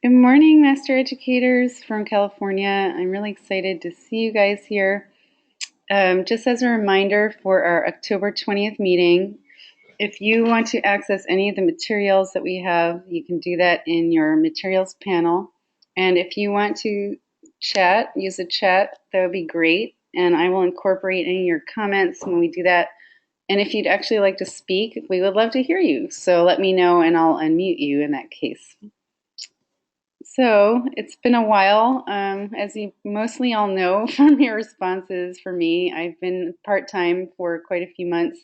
Good morning, Master Educators from California. I'm really excited to see you guys here. Just as a reminder for our October 20th meeting, if you want to access any of the materials that we have, you can do that in your materials panel. And if you want to chat, use the chat, that would be great. And I will incorporate any of your comments when we do that. And if you'd actually like to speak, we would love to hear you. So let me know and I'll unmute you in that case. So it's been a while. As you mostly all know from your responses for me, I've been part-time for quite a few months.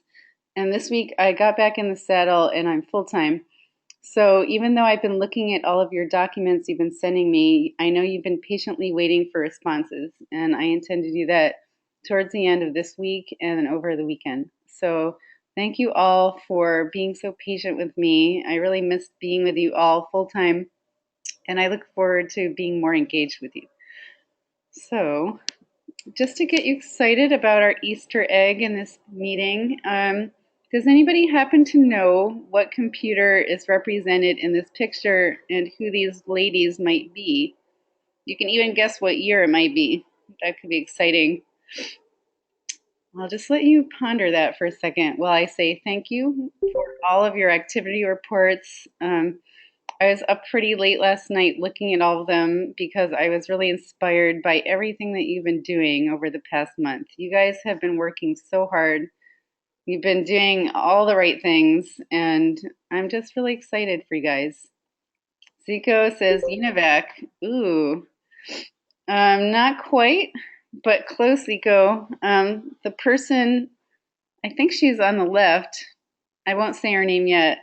And this week I got back in the saddle and I'm full-time. So even though I've been looking at all of your documents you've been sending me, I know you've been patiently waiting for responses. And I intend to do that towards the end of this week and over the weekend. So thank you all for being so patient with me. I really missed being with you all full-time, and I look forward to being more engaged with you. So, just to get you excited about our Easter egg in this meeting, does anybody happen to know what computer is represented in this picture and who these ladies might be? You can even guess what year it might be. That could be exciting. I'll just let you ponder that for a second while I say thank you for all of your activity reports. I was up pretty late last night looking at all of them because I was really inspired by everything that you've been doing over the past month. You guys have been working so hard. You've been doing all the right things, and I'm just really excited for you guys. Zico says UNIVAC. Ooh, not quite, but close, Zico. The person, I think she's on the left. I won't say her name yet.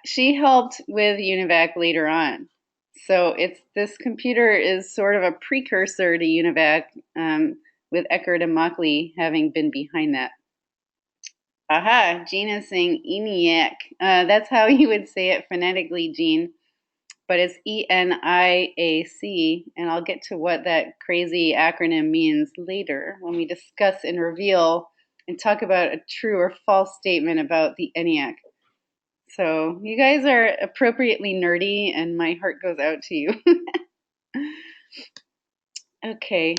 She helped with UNIVAC later on. So this computer is sort of a precursor to UNIVAC, with Eckert and Mockley having been behind that. Aha, Jean is saying ENIAC. That's how you would say it phonetically, Jean. But it's ENIAC, and I'll get to what that crazy acronym means later when we discuss and reveal and talk about a true or false statement about the ENIAC. So you guys are appropriately nerdy, and my heart goes out to you. Okay,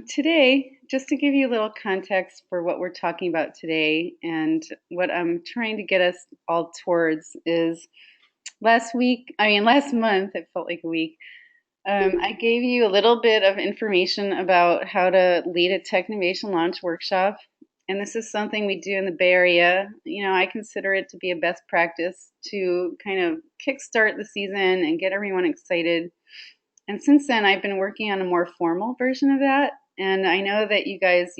today, just to give you a little context for what we're talking about today and what I'm trying to get us all towards is last month, it felt like a week, I gave you a little bit of information about how to lead a Technovation launch workshop. And this is something we do in the Bay Area. You know, I consider it to be a best practice to kind of kickstart the season and get everyone excited. And since then, I've been working on a more formal version of that. And I know that you guys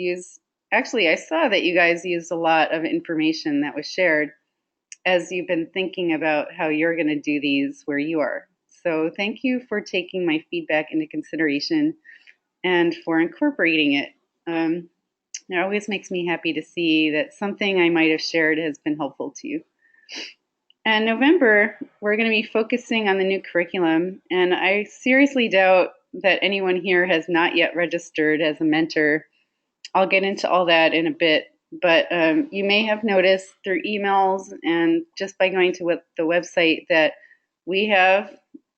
I saw that you guys used a lot of information that was shared as you've been thinking about how you're going to do these where you are. So thank you for taking my feedback into consideration and for incorporating it. It always makes me happy to see that something I might have shared has been helpful to you. And November, we're going to be focusing on the new curriculum, and I seriously doubt that anyone here has not yet registered as a mentor. I'll get into all that in a bit, but you may have noticed through emails and just by going to the website that we have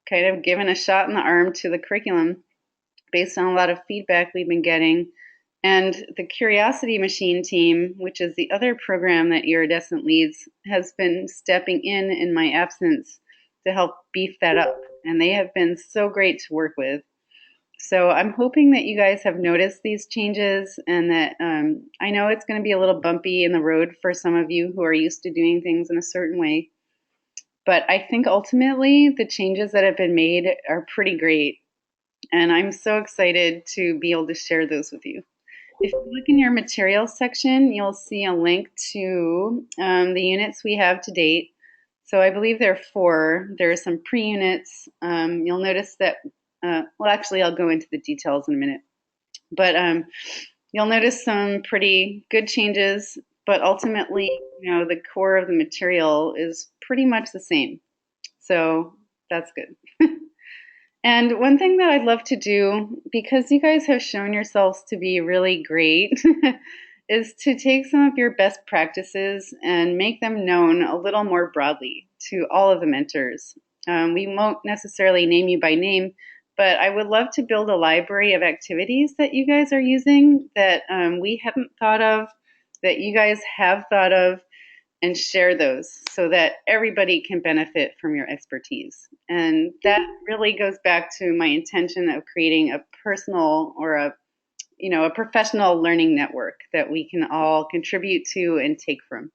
kind of given a shot in the arm to the curriculum based on a lot of feedback we've been getting. And the Curiosity Machine team, which is the other program that Iridescent leads, has been stepping in my absence to help beef that up. And they have been so great to work with. So I'm hoping that you guys have noticed these changes and that I know it's going to be a little bumpy in the road for some of you who are used to doing things in a certain way. But I think ultimately the changes that have been made are pretty great. And I'm so excited to be able to share those with you. If you look in your materials section, you'll see a link to the units we have to date. So I believe there are 4. There are some pre-units. You'll notice that, actually I'll go into the details in a minute. But you'll notice some pretty good changes, but ultimately, the core of the material is pretty much the same. So that's good. And one thing that I'd love to do, because you guys have shown yourselves to be really great, is to take some of your best practices and make them known a little more broadly to all of the mentors. We won't necessarily name you by name, but I would love to build a library of activities that you guys are using that we haven't thought of, that you guys have thought of, and share those so that everybody can benefit from your expertise. And that really goes back to my intention of creating a personal or a professional learning network that we can all contribute to and take from.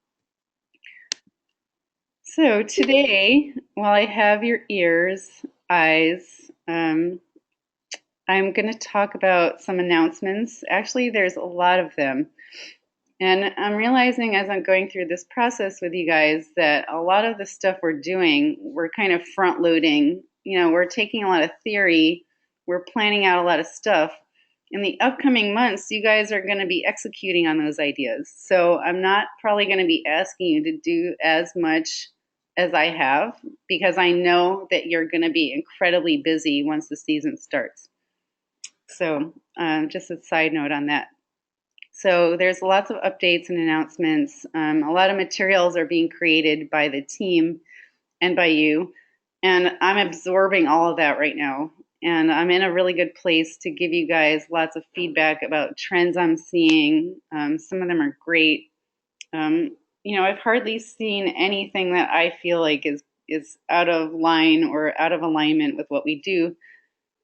So today, while I have your ears, eyes, I'm going to talk about some announcements. Actually, there's a lot of them. And I'm realizing as I'm going through this process with you guys that a lot of the stuff we're doing, we're kind of front loading. We're taking a lot of theory, we're planning out a lot of stuff. In the upcoming months, you guys are going to be executing on those ideas. So I'm not probably going to be asking you to do as much as I have because I know that you're going to be incredibly busy once the season starts. So just a side note on that. So there's lots of updates and announcements. A lot of materials are being created by the team and by you. And I'm absorbing all of that right now. And I'm in a really good place to give you guys lots of feedback about trends I'm seeing. Some of them are great. I've hardly seen anything that I feel like is out of line or out of alignment with what we do.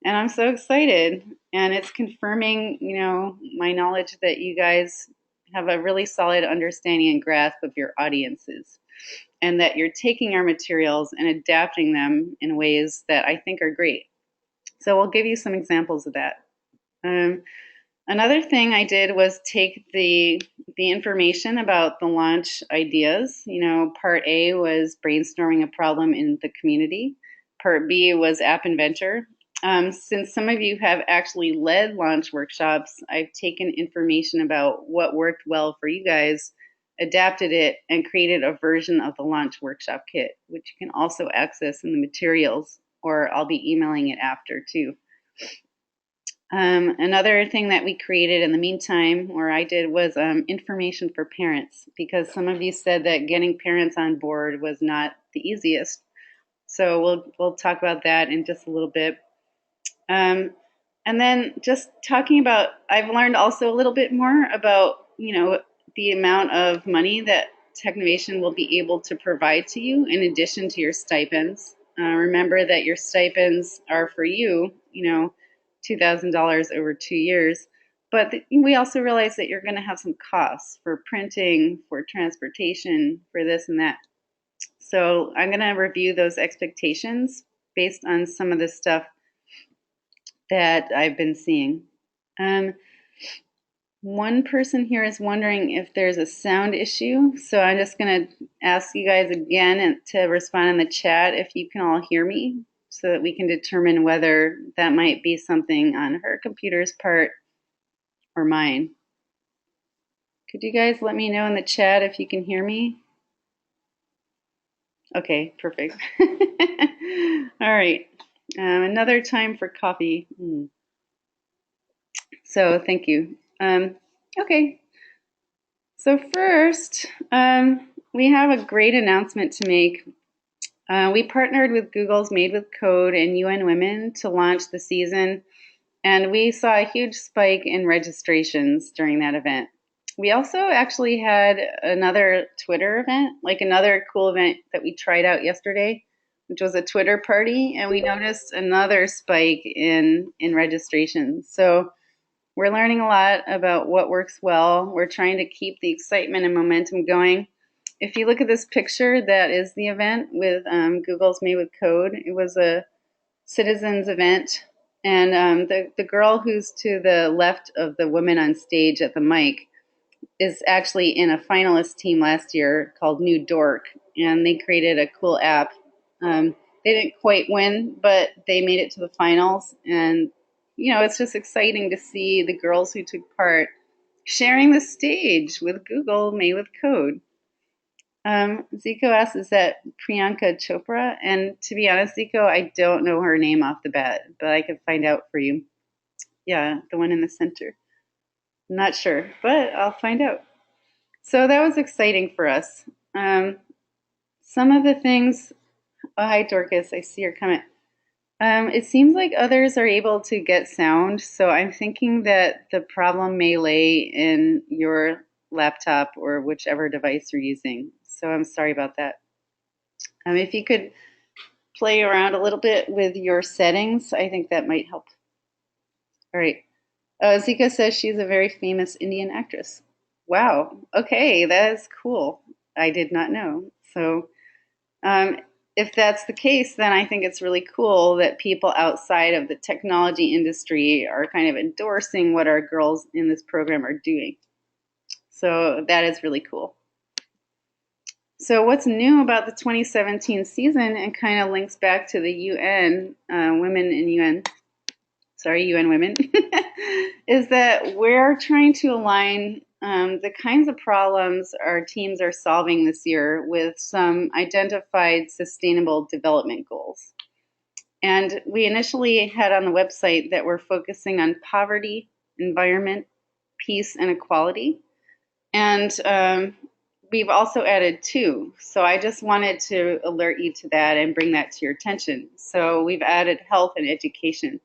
And I'm so excited. And it's confirming, my knowledge that you guys have a really solid understanding and grasp of your audiences and that you're taking our materials and adapting them in ways that I think are great. So we'll give you some examples of that. Another thing I did was take the information about the launch ideas. Part A was brainstorming a problem in the community. Part B was App Inventor. Since some of you have actually led launch workshops, I've taken information about what worked well for you guys, adapted it, and created a version of the launch workshop kit, which you can also access in the materials, or I'll be emailing it after too. Another thing that we created in the meantime, or I did, was information for parents, because some of you said that getting parents on board was not the easiest. So we'll talk about that in just a little bit. And then just talking about, I've learned also a little bit more about, the amount of money that Technovation will be able to provide to you in addition to your stipends. Remember that your stipends are for you, $2,000 over 2 years. But we also realize that you're going to have some costs for printing, for transportation, for this and that. So I'm going to review those expectations based on some of the stuff that I've been seeing. One person here is wondering if there's a sound issue. So I'm just going to ask you guys again to respond in the chat if you can all hear me so that we can determine whether that might be something on her computer's part or mine. Could you guys let me know in the chat if you can hear me? Okay, perfect. All right. Another time for coffee. So thank you. Okay. So first, we have a great announcement to make. We partnered with Google's Made with Code and UN Women to launch the season, and we saw a huge spike in registrations during that event. We also actually had another Twitter event, like another cool event that we tried out yesterday, which was a Twitter party, and we noticed another spike in registrations. So we're learning a lot about what works well. We're trying to keep the excitement and momentum going. If you look at this picture, that is the event with Google's Made with Code. It was a citizens event. And the girl who's to the left of the woman on stage at the mic is actually in a finalist team last year called New Dork. And they created a cool app. They didn't quite win, but they made it to the finals. And it's just exciting to see the girls who took part sharing the stage with Google Made with Code. Zico asks, is that Priyanka Chopra? And to be honest, Zico, I don't know her name off the bat, but I could find out for you. Yeah, the one in the center. I'm not sure, but I'll find out. So that was exciting for us. Some of the things Oh, hi, Dorcas. I see your comment. It seems like others are able to get sound, so I'm thinking that the problem may lay in your laptop or whichever device you're using. So I'm sorry about that. If you could play around a little bit with your settings, I think that might help. All right. Zika says she's a very famous Indian actress. Wow. Okay, that is cool. I did not know. So, um, if that's the case, then I think it's really cool that people outside of the technology industry are kind of endorsing what our girls in this program are doing. So that is really cool. So what's new about the 2017 season and kind of links back to the UN, Women in UN, sorry, UN Women, is that we're trying to align the kinds of problems our teams are solving this year with some identified sustainable development goals. And we initially had on the website that we're focusing on poverty, environment, peace, and equality. And we've also added two. So I just wanted to alert you to that and bring that to your attention. So we've added health and education.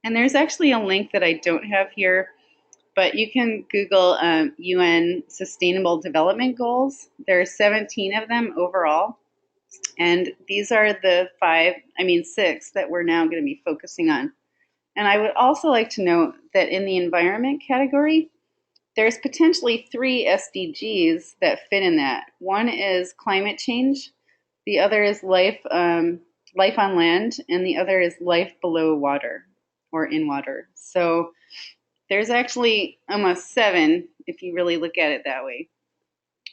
And there's actually a link that I don't have here, but you can Google UN Sustainable Development Goals. There are 17 of them overall. And these are the six that we're now going to be focusing on. And I would also like to note that in the environment category, there's potentially three SDGs that fit in that. One is climate change, the other is life on land, and the other is life below water or in water. So there's actually almost seven if you really look at it that way.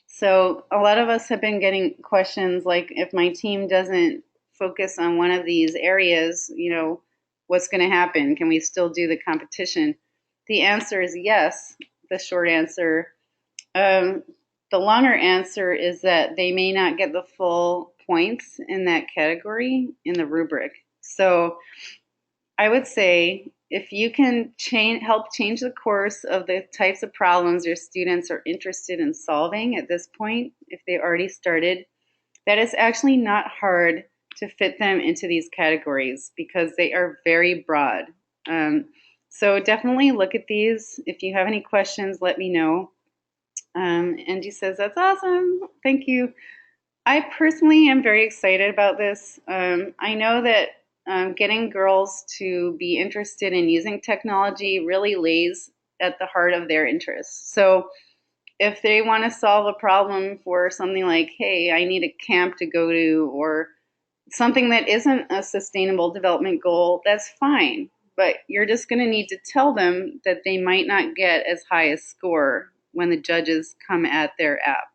So a lot of us have been getting questions like, if my team doesn't focus on one of these areas, what's going to happen? Can we still do the competition? The answer is yes, the short answer. The longer answer is that they may not get the full points in that category in the rubric. So I would say if you can help change the course of the types of problems your students are interested in solving at this point, if they already started, that is actually not hard to fit them into these categories because they are very broad. So definitely look at these. If you have any questions, let me know. Angie says, that's awesome. Thank you. I personally am very excited about this. I know that getting girls to be interested in using technology really lays at the heart of their interests. So if they want to solve a problem for something like, hey, I need a camp to go to, or something that isn't a sustainable development goal, that's fine. But you're just going to need to tell them that they might not get as high a score when the judges come at their app.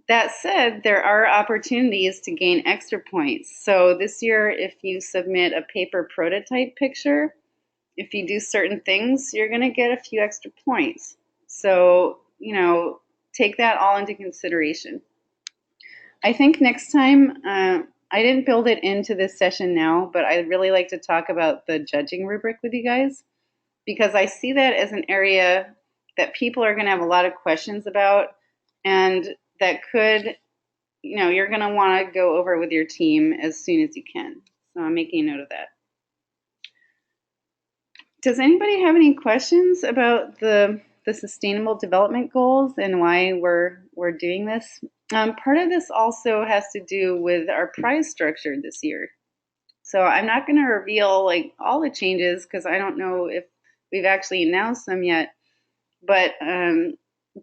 That said, there are opportunities to gain extra points. So this year, if you submit a paper prototype picture, if you do certain things, you're going to get a few extra points. So, take that all into consideration. I think next time, I didn't build it into this session now, but I'd really like to talk about the judging rubric with you guys, because I see that as an area that people are going to have a lot of questions about, and that could, you're going to want to go over with your team as soon as you can. So I'm making a note of that. Does anybody have any questions about the sustainable development goals and why we're doing this? Part of this also has to do with our prize structure this year. So I'm not going to reveal all the changes because I don't know if we've actually announced them yet. But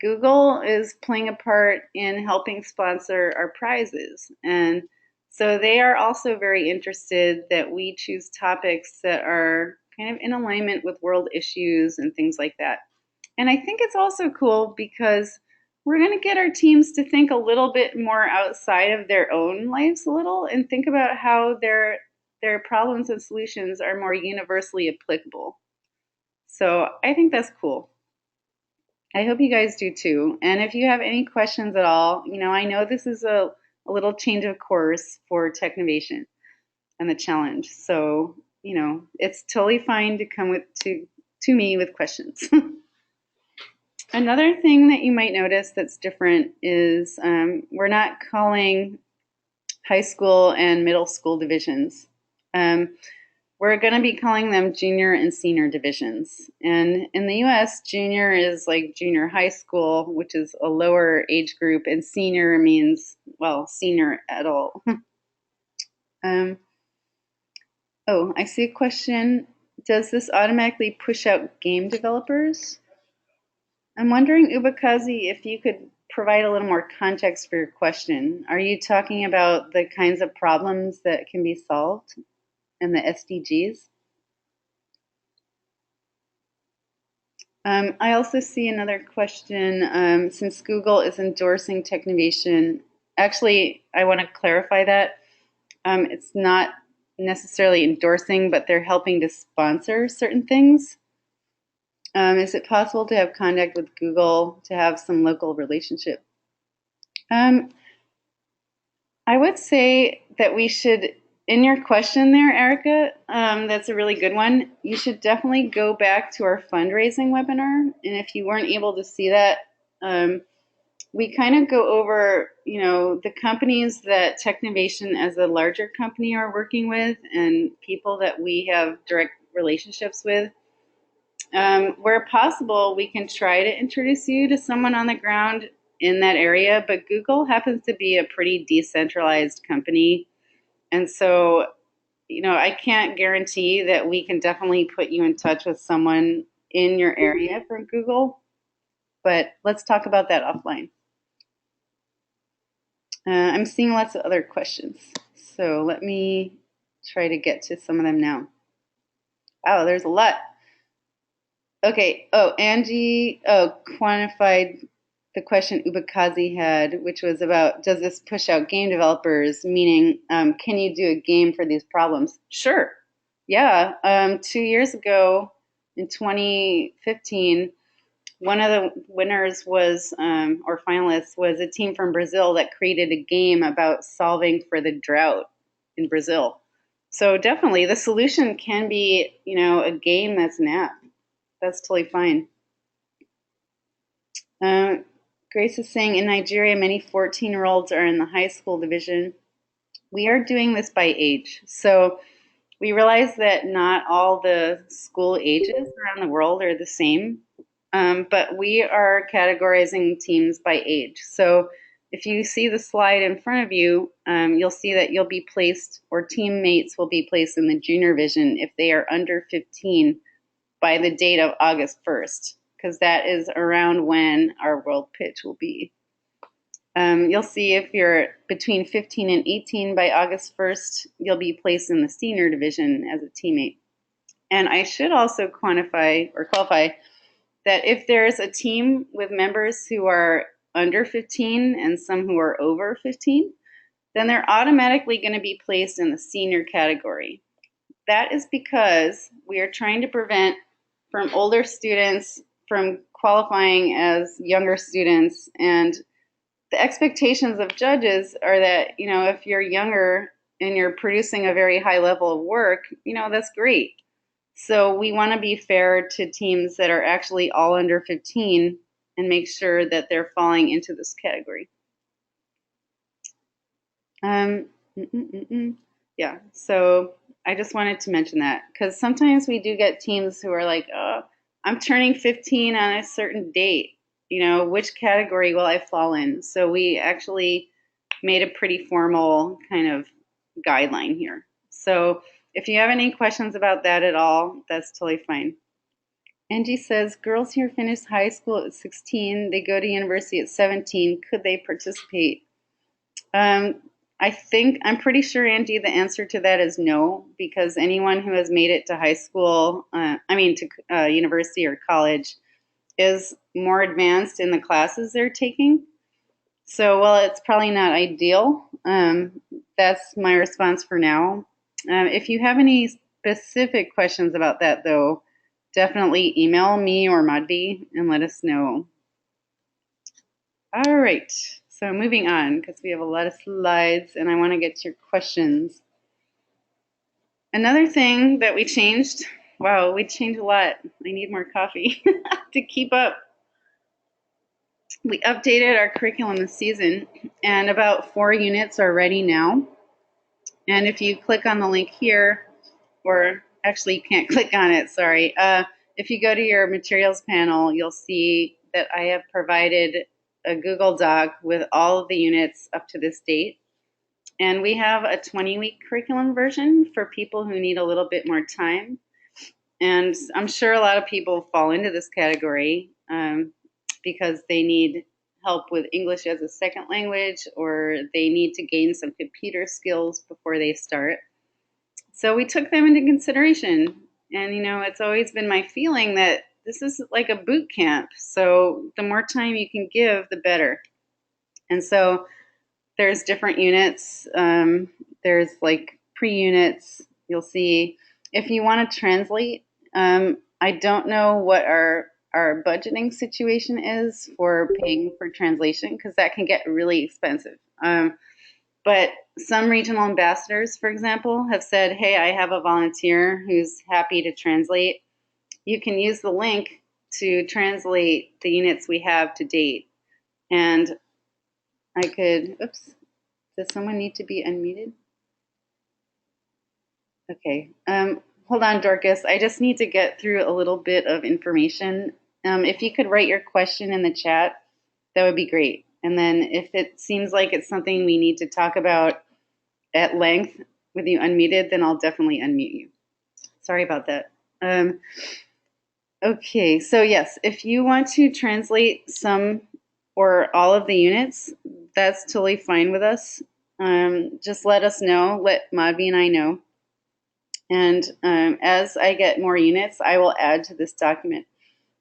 Google is playing a part in helping sponsor our prizes. And so they are also very interested that we choose topics that are kind of in alignment with world issues and things like that. And I think it's also cool because we're going to get our teams to think a little bit more outside of their own lives a little and think about how their problems and solutions are more universally applicable. So I think that's cool. I hope you guys do too. And if you have any questions at all, I know this is a little change of course for Technovation and the challenge. So, it's totally fine to come to me with questions. Another thing that you might notice that's different is we're not calling high school and middle school divisions. Um, we're going to be calling them junior and senior divisions. And in the US, junior is like junior high school, which is a lower age group, and senior means, well, senior adult. um, oh, I see a question. Does this automatically push out game developers? I'm wondering, Ubakazi, if you could provide a little more context for your question. Are you talking about the kinds of problems that can be solved in the SDGs? I also see another question. Since Google is endorsing Technovation, actually, I want to clarify that. It's not necessarily endorsing, but they're helping to sponsor certain things. Is it possible to have contact with Google to have some local relationship? Um, I would say that we should, in your question there, Erica, that's a really good one. You should definitely go back to our fundraising webinar. And if you weren't able to see that, we kind of go over, the companies that Technovation as a larger company are working with and people that we have direct relationships with. Where possible, we can try to introduce you to someone on the ground in that area, but Google happens to be a pretty decentralized company. And so, I can't guarantee that we can definitely put you in touch with someone in your area from Google, but let's talk about that offline. I'm seeing lots of other questions, so let me try to get to some of them now. Oh, there's a lot. Okay. Oh, Angie quantified the question Ubakazi had, which was about, does this push out game developers? Meaning, can you do a game for these problems? Sure. Yeah. 2 years ago, in 2015, one of the winners was, or finalists, was a team from Brazil that created a game about solving for the drought in Brazil. So definitely, the solution can be, a game that's an app. That's totally fine. Uh, Grace is saying in Nigeria, many 14-year-olds are in the high school division. We are doing this by age. So we realize that not all the school ages around the world are the same, but we are categorizing teams by age. So if you see the slide in front of you, you'll see that you'll be placed, or teammates will be placed in the junior division if they are under 15 by the date of August 1st, because that is around when our world pitch will be. You'll see if you're between 15 and 18 by August 1st, you'll be placed in the senior division as a teammate. And I should also quantify or qualify that if there's a team with members who are under 15 and some who are over 15, then they're automatically going to be placed in the senior category. That is because we are trying to prevent from older students from qualifying as younger students, and the expectations of judges are that, if you're younger and you're producing a very high level of work, that's great. So we want to be fair to teams that are actually all under 15 and make sure that they're falling into this category. Um, Yeah, so I just wanted to mention that because sometimes we do get teams who are like, oh, I'm turning 15 on a certain date. Which category will I fall in? So we actually made a pretty formal kind of guideline here. So if you have any questions about that at all, that's totally fine. Angie says, girls here finish high school at 16. They go to university at 17. Could they participate? I'm pretty sure, Angie, the answer to that is no, because anyone who has made it to high school, to university or college, is more advanced in the classes they're taking. So, while it's probably not ideal, that's my response for now. If you have any specific questions about that, though, definitely email me or Madhvi and let us know. All right, so moving on because we have a lot of slides and I want to get to your questions. Another thing that we changed, wow, we changed a lot. I need more coffee to keep up. We updated our curriculum this season and about 4 units are ready now. And if you click on the link here, or actually you can't click on it, sorry. If you go to your materials panel, you'll see that I have provided a Google Doc with all of the units up to this date. And we have a 20-week curriculum version for people who need a little bit more time. And I'm sure a lot of people fall into this category because they need help with English as a second language, or they need to gain some computer skills before they start. So we took them into consideration. And, it's always been my feeling that this is like a boot camp. So the more time you can give, the better. And so there's different units. There's like pre-units. You'll see if you want to translate. I don't know what our budgeting situation is for paying for translation, because that can get really expensive. But some regional ambassadors, for example, have said, hey, I have a volunteer who's happy to translate. You can use the link to translate the units we have to date. And I could, oops, does someone need to be unmuted? Okay. Hold on, Dorcas. I just need to get through a little bit of information. If you could write your question in the chat, that would be great. And then if it seems like it's something we need to talk about at length with you unmuted, then I'll definitely unmute you. Sorry about that. Okay, so yes, if you want to translate some or all of the units, that's totally fine with us. Just let us know, let Madhvi and I know. And as I get more units, I will add to this document.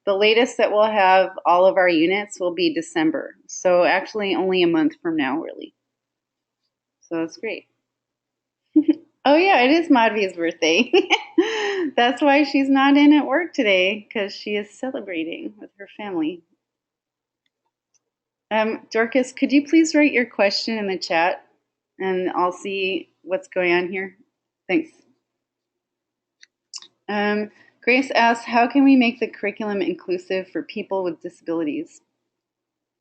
The latest that we'll have all of our units will be December. So actually only a month from now, really. So that's great. Oh yeah, it is Madhvi's birthday. That's why she's not in at work today, because she is celebrating with her family. Dorcas, could you please write your question in the chat, and I'll see what's going on here? Thanks. Grace asks, how can we make the curriculum inclusive for people with disabilities?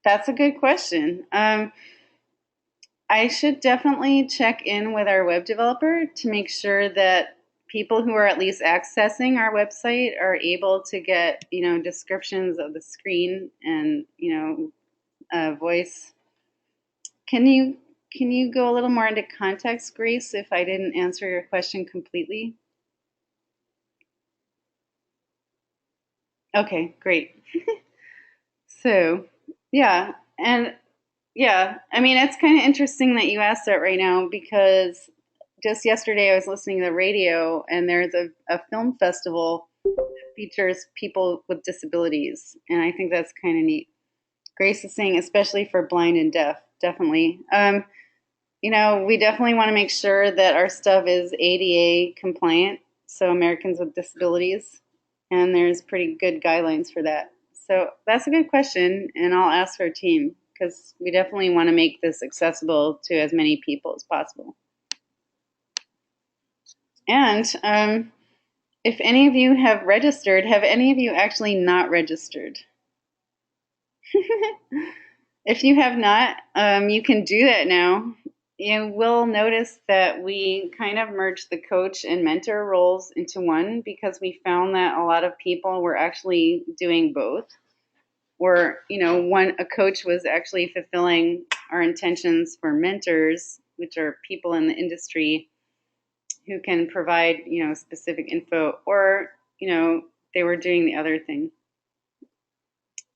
That's a good question. I should definitely check in with our web developer to make sure that people who are at least accessing our website are able to get, descriptions of the screen and, voice. Can you go a little more into context, Grace, if I didn't answer your question completely? Okay, great. So, yeah, and yeah, I mean, it's kind of interesting that you asked that right now, because just yesterday I was listening to the radio, and there's a film festival that features people with disabilities, and I think that's kind of neat. Grace is saying, especially for blind and deaf, definitely. We definitely want to make sure that our stuff is ADA compliant, so Americans with Disabilities, and there's pretty good guidelines for that. So that's a good question, and I'll ask our team, because we definitely want to make this accessible to as many people as possible. And if any of you have registered, have any of you actually not registered? If you have not, you can do that now. You will notice that we kind of merged the coach and mentor roles into one, because we found that a lot of people were actually doing both. Or, a coach was actually fulfilling our intentions for mentors, which are people in the industry who can provide, specific info, or, they were doing the other thing.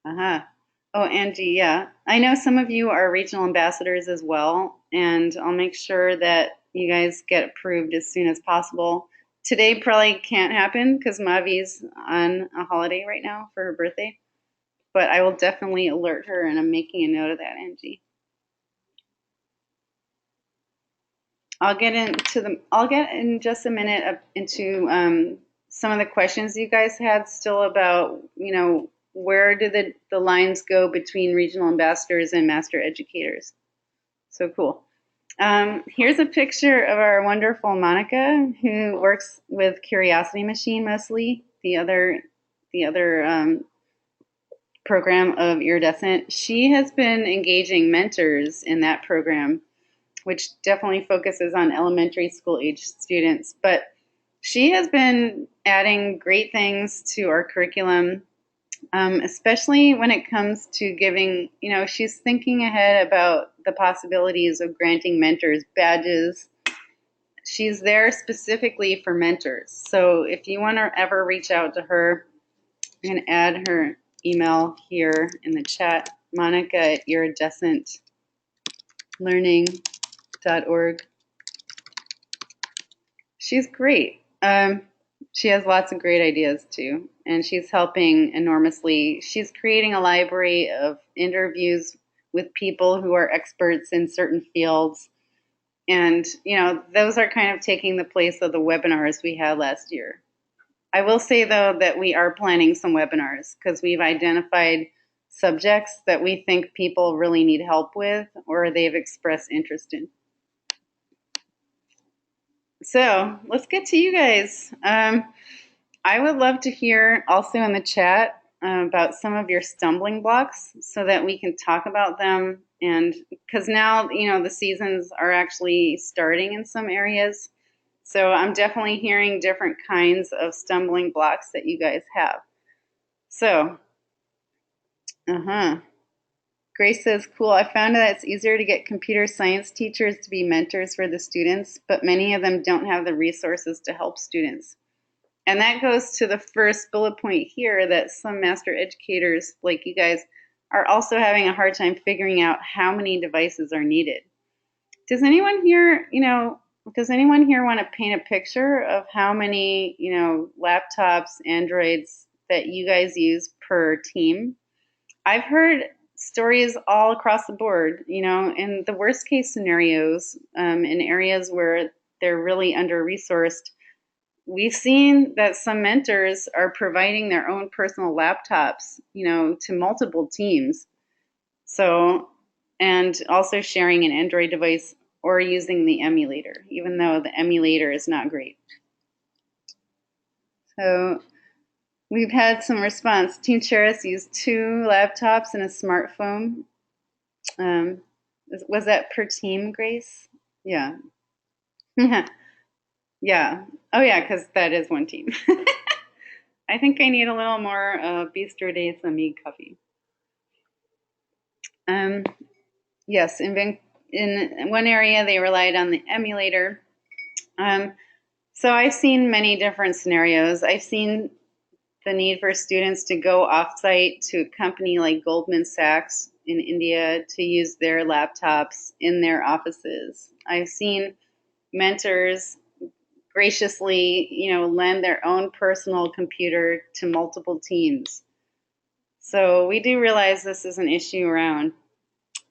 Uh-huh. Oh, Angie, yeah. I know some of you are regional ambassadors as well, and I'll make sure that you guys get approved as soon as possible. Today probably can't happen because Mavi's on a holiday right now for her birthday, but I will definitely alert her, and I'm making a note of that, Angie. I'll get in just a minute into some of the questions you guys had still about, where do the lines go between regional ambassadors and master educators? So cool. Here's a picture of our wonderful Monica, who works with Curiosity Machine mostly, the other program of Iridescent. She has been engaging mentors in that program which definitely focuses on elementary school age students. But she has been adding great things to our curriculum, especially when it comes to giving, she's thinking ahead about the possibilities of granting mentors badges. She's there specifically for mentors. So if you want to ever reach out to her, I'm going to add her email here in the chat, monica@iridescentlearning.org. She's great. She has lots of great ideas too, and she's helping enormously. She's creating a library of interviews with people who are experts in certain fields. And, those are kind of taking the place of the webinars we had last year. I will say, though, that we are planning some webinars because we've identified subjects that we think people really need help with or they've expressed interest in. So let's get to you guys. I would love to hear also in the chat about some of your stumbling blocks so that we can talk about them. And because now, the seasons are actually starting in some areas. So I'm definitely hearing different kinds of stumbling blocks that you guys have. So, Grace says, cool, I found that it's easier to get computer science teachers to be mentors for the students, but many of them don't have the resources to help students. And that goes to the first bullet point here, that some master educators like you guys are also having a hard time figuring out how many devices are needed. Does anyone here want to paint a picture of how many, laptops, Androids that you guys use per team? I've heard stories all across the board, in the worst case scenarios, in areas where they're really under-resourced. We've seen that some mentors are providing their own personal laptops, to multiple teams. So, and also sharing an Android device or using the emulator, even though the emulator is not great. So we've had some response. Team Cheris used 2 laptops and a smartphone. Was that per team, Grace? Yeah. Yeah. Oh, yeah, because that is one team. I think I need a little more Bistro de Sami coffee. Yes, in one area they relied on the emulator. So I've seen many different scenarios. I've seen the need for students to go off-site to a company like Goldman Sachs in India to use their laptops in their offices. I've seen mentors graciously, lend their own personal computer to multiple teams. So we do realize this is an issue around.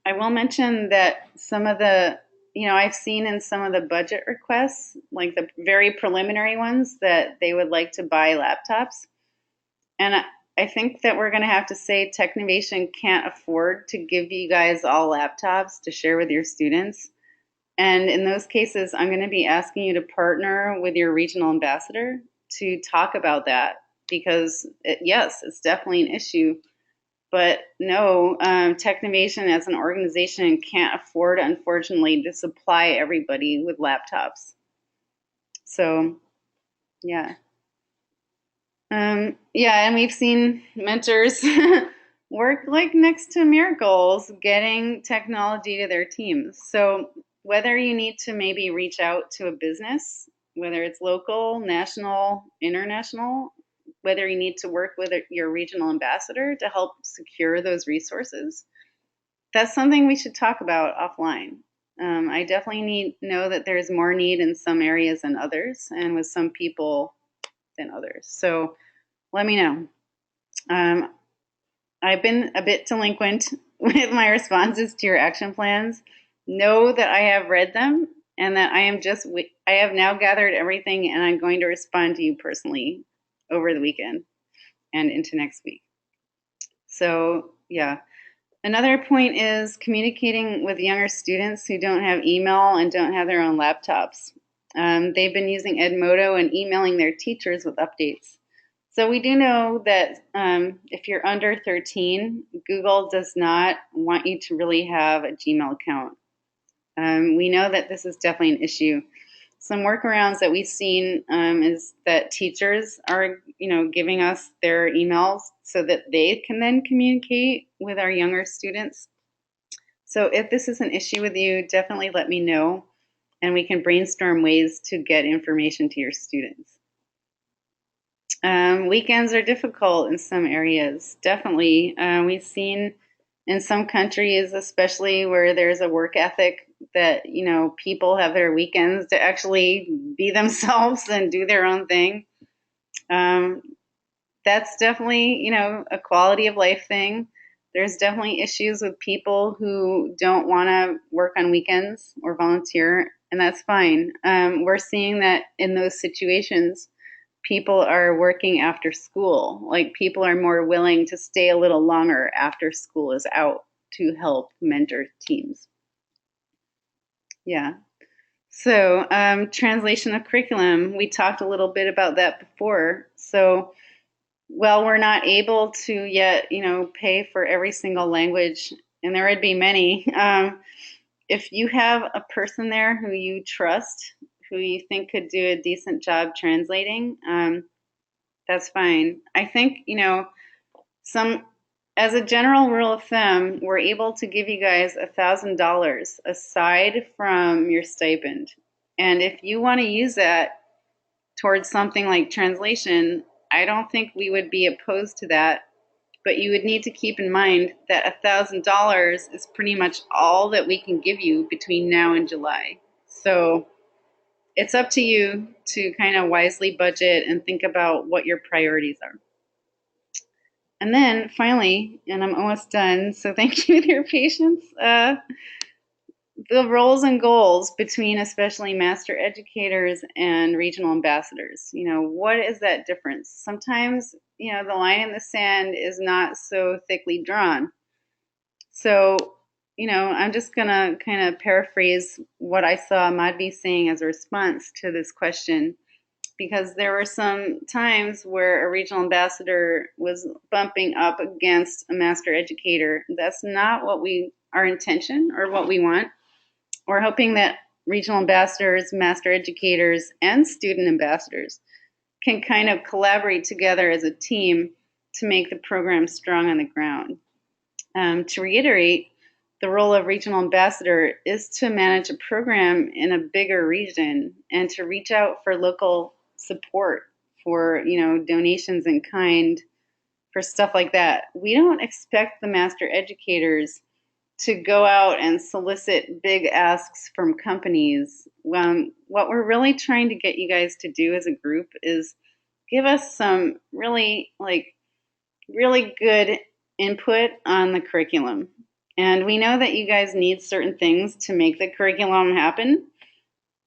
I will mention that some of the, I've seen in some of the budget requests, like the very preliminary ones, that they would like to buy laptops. And I think that we're going to have to say Technovation can't afford to give you guys all laptops to share with your students. And in those cases, I'm going to be asking you to partner with your regional ambassador to talk about that because, yes, it's definitely an issue. But no, Technovation as an organization can't afford, unfortunately, to supply everybody with laptops. So, yeah. Yeah, and we've seen mentors work like next to miracles getting technology to their teams. So whether you need to maybe reach out to a business, whether it's local, national, international, whether you need to work with your regional ambassador to help secure those resources, that's something we should talk about offline. I definitely know that there's more need in some areas than others, and with some people than others. So let me know. I've been a bit delinquent with my responses to your action plans. Know that I have read them and that I have now gathered everything and I'm going to respond to you personally over the weekend and into next week. So, yeah. Another point is communicating with younger students who don't have email and don't have their own laptops. They've been using Edmodo and emailing their teachers with updates. So we do know that if you're under 13, Google does not want you to really have a Gmail account. We know that this is definitely an issue. Some workarounds that we've seen is that teachers are, giving us their emails so that they can then communicate with our younger students. So if this is an issue with you, definitely let me know, and we can brainstorm ways to get information to your students. Weekends are difficult in some areas, definitely. We've seen in some countries, especially where there's a work ethic, that people have their weekends to actually be themselves and do their own thing. Um, that's definitely a quality of life thing. There's definitely issues with people who don't want to work on weekends or volunteer, and that's fine. We're seeing that in those situations, people are working after school. Like, people are more willing to stay a little longer after school is out to help mentor teams. Yeah. So, translation of curriculum, we talked a little bit about that before. So, well, we're not able to yet, pay for every single language, and there would be many. If you have a person there who you trust, who you think could do a decent job translating, that's fine. I think, some, as a general rule of thumb, we're able to give you guys $1,000 aside from your stipend. And if you want to use that towards something like translation, I don't think we would be opposed to that. But you would need to keep in mind that $1,000 is pretty much all that we can give you between now and July. So it's up to you to kind of wisely budget and think about what your priorities are. And then finally, and I'm almost done, so thank you for your patience, the roles and goals between especially master educators and regional ambassadors. What is that difference? Sometimes, the line in the sand is not so thickly drawn. So, I'm just going to kind of paraphrase what I saw Madhvi saying as a response to this question, because there were some times where a regional ambassador was bumping up against a master educator. That's not our intention or what we want. We're hoping that regional ambassadors, master educators, and student ambassadors can kind of collaborate together as a team to make the program strong on the ground. To reiterate, the role of regional ambassador is to manage a program in a bigger region and to reach out for local support for, donations in kind, for stuff like that. We don't expect the master educators to go out and solicit big asks from companies. What we're really trying to get you guys to do as a group is give us some really good input on the curriculum. And we know that you guys need certain things to make the curriculum happen.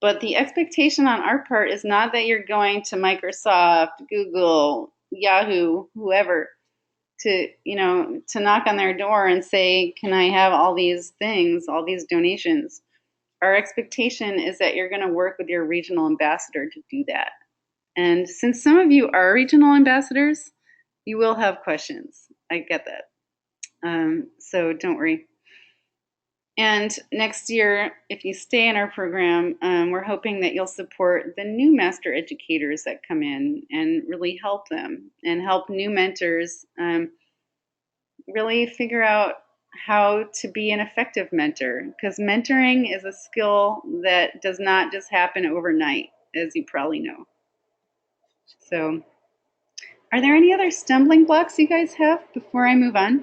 But the expectation on our part is not that you're going to Microsoft, Google, Yahoo, whoever, to knock on their door and say, can I have all these things, all these donations? Our expectation is that you're going to work with your regional ambassador to do that. And since some of you are regional ambassadors, you will have questions. I get that. So don't worry. And next year, if you stay in our program, we're hoping that you'll support the new master educators that come in and really help them and help new mentors really figure out how to be an effective mentor, because mentoring is a skill that does not just happen overnight, as you probably know. So, are there any other stumbling blocks you guys have before I move on?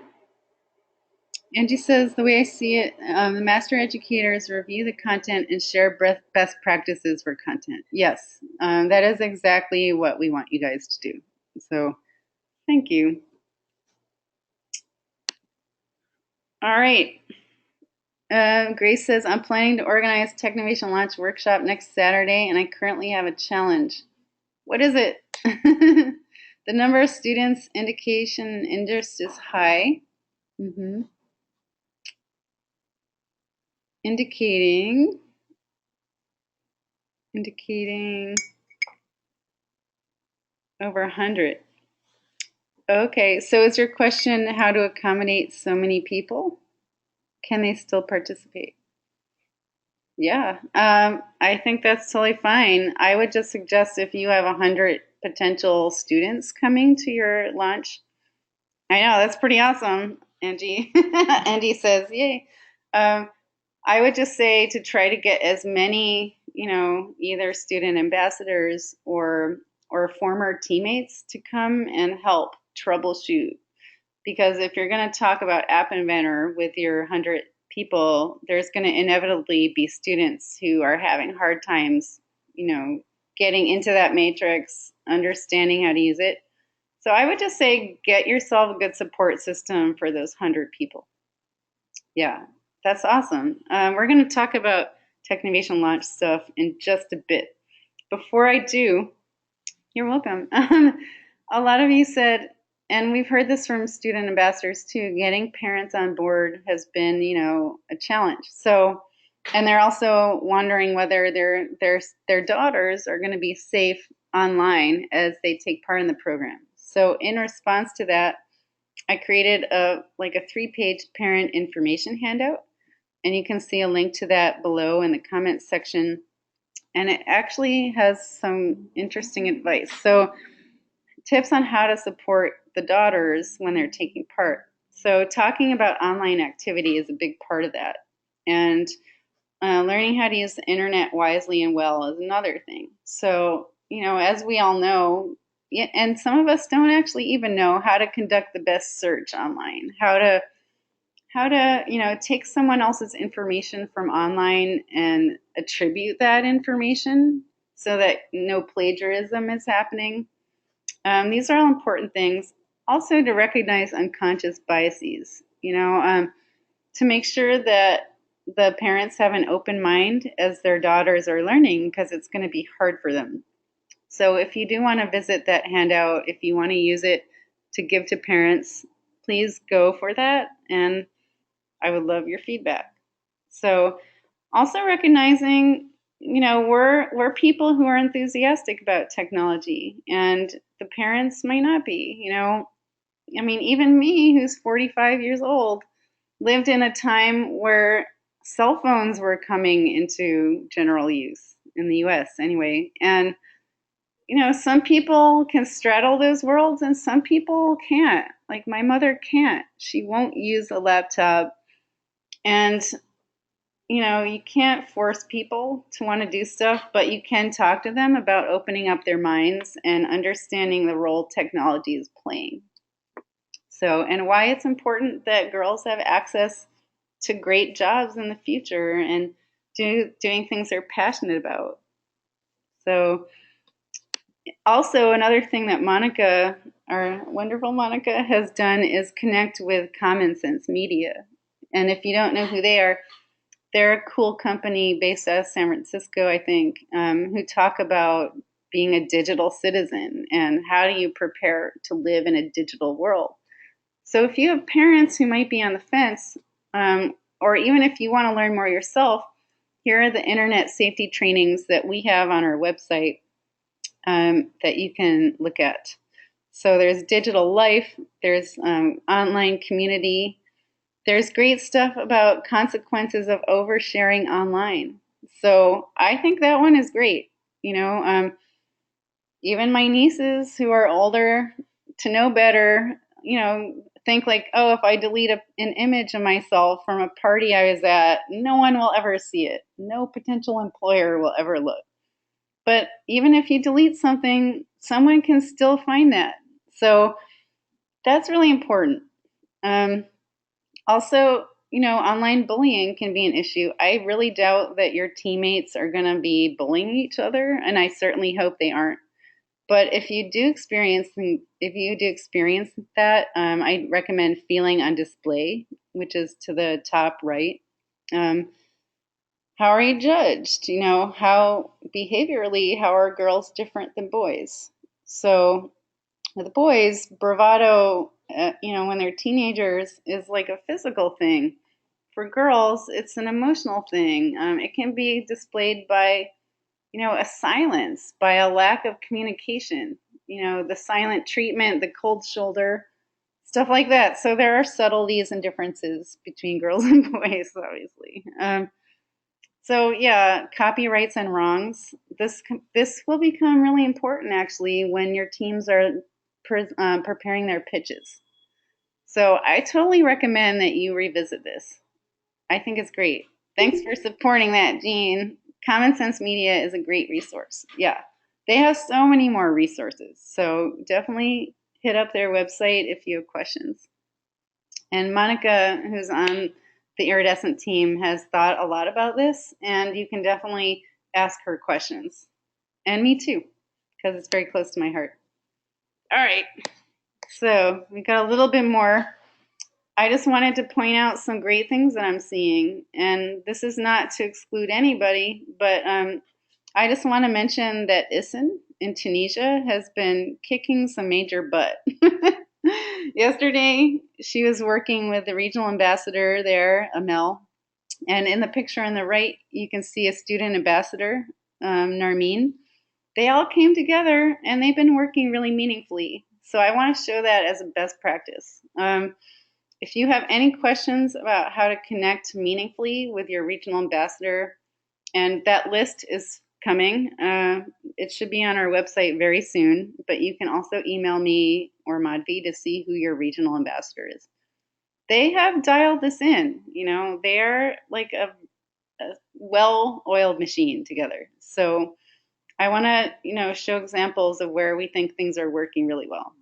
Angie says, the way I see it, the master educators review the content and share best practices for content. Yes, that is exactly what we want you guys to do. So, thank you. All right. Grace says, I'm planning to organize Technovation Launch Workshop next Saturday, and I currently have a challenge. What is it? The number of students indication interest is high. Indicating over 100. Okay, so is your question how to accommodate so many people? Can they still participate? Yeah, I think that's totally fine. I would just suggest if you have 100 potential students coming to your launch. I know, that's pretty awesome, Angie. Angie says, yay. Um, I would just say to try to get as many, either student ambassadors or former teammates to come and help troubleshoot. Because if you're going to talk about App Inventor with your 100 people, there's going to inevitably be students who are having hard times, getting into that matrix, understanding how to use it. So I would just say get yourself a good support system for those 100 people. Yeah, that's awesome. We're going to talk about Technovation launch stuff in just a bit. Before I do, you're welcome. A lot of you said, and we've heard this from student ambassadors too, getting parents on board has been, a challenge. So, and they're also wondering whether their daughters are going to be safe online as they take part in the program. So, in response to that, I created a 3-page parent information handout, and you can see a link to that below in the comments section. And it actually has some interesting advice. So, tips on how to support the daughters when they're taking part. So, talking about online activity is a big part of that. And learning how to use the internet wisely and well is another thing. So, as we all know, and some of us don't actually even know how to conduct the best search online, how to take someone else's information from online and attribute that information so that no plagiarism is happening. These are all important things. Also, to recognize unconscious biases, to make sure that the parents have an open mind as their daughters are learning, because it's going to be hard for them. So, if you do want to visit that handout, if you want to use it to give to parents, please go for that. And I would love your feedback. So, also recognizing, we're people who are enthusiastic about technology, and the parents might not be. I mean, even me, who's 45 years old, lived in a time where cell phones were coming into general use in the US anyway. And, some people can straddle those worlds and some people can't. Like my mother can't. She won't use a laptop. And, you can't force people to want to do stuff, but you can talk to them about opening up their minds and understanding the role technology is playing. So, and why it's important that girls have access to great jobs in the future and doing things they're passionate about. So, also, another thing that Monica, our wonderful Monica, has done is connect with Common Sense Media. And if you don't know who they are, they're a cool company based out of San Francisco, I think, who talk about being a digital citizen and how do you prepare to live in a digital world. So if you have parents who might be on the fence, or even if you want to learn more yourself, here are the internet safety trainings that we have on our website that you can look at. So there's digital life, there's online community, there's great stuff about consequences of oversharing online. So I think that one is great. Even my nieces who are older to know better, think like, oh, if I delete an image of myself from a party I was at, no one will ever see it. No potential employer will ever look. But even if you delete something, someone can still find that. So that's really important. Um, Also, online bullying can be an issue. I really doubt that your teammates are going to be bullying each other, and I certainly hope they aren't. But if you do experience that, I recommend feeling on display, which is to the top right. Um, how are you judged? How behaviorally, how are girls different than boys? So with boys, bravado, when they're teenagers, is like a physical thing. For girls, it's an emotional thing. It can be displayed by, a silence, by a lack of communication, the silent treatment, the cold shoulder, stuff like that. So there are subtleties and differences between girls and boys, obviously. So yeah, copyrights and wrongs. This will become really important actually when your teams are preparing their pitches. So I totally recommend that you revisit this. I think it's great. Thanks for supporting that, Jean. Common Sense Media is a great resource. Yeah, they have so many more resources. So definitely hit up their website if you have questions. And Monica, who's on the Iridescent team, has thought a lot about this, and you can definitely ask her questions. And me too, because it's very close to my heart. All right, so we got a little bit more. I just wanted to point out some great things that I'm seeing, and this is not to exclude anybody, but I just want to mention that ISIN in Tunisia has been kicking some major butt. Yesterday, she was working with the regional ambassador there, Amel, and in the picture on the right, you can see a student ambassador, Narmeen. They all came together and they've been working really meaningfully. So I want to show that as a best practice. If you have any questions about how to connect meaningfully with your regional ambassador, and that list is coming, it should be on our website very soon, but you can also email me or Madhvi to see who your regional ambassador is. They have dialed this in, they're like a well-oiled machine together. So I want to, show examples of where we think things are working really well.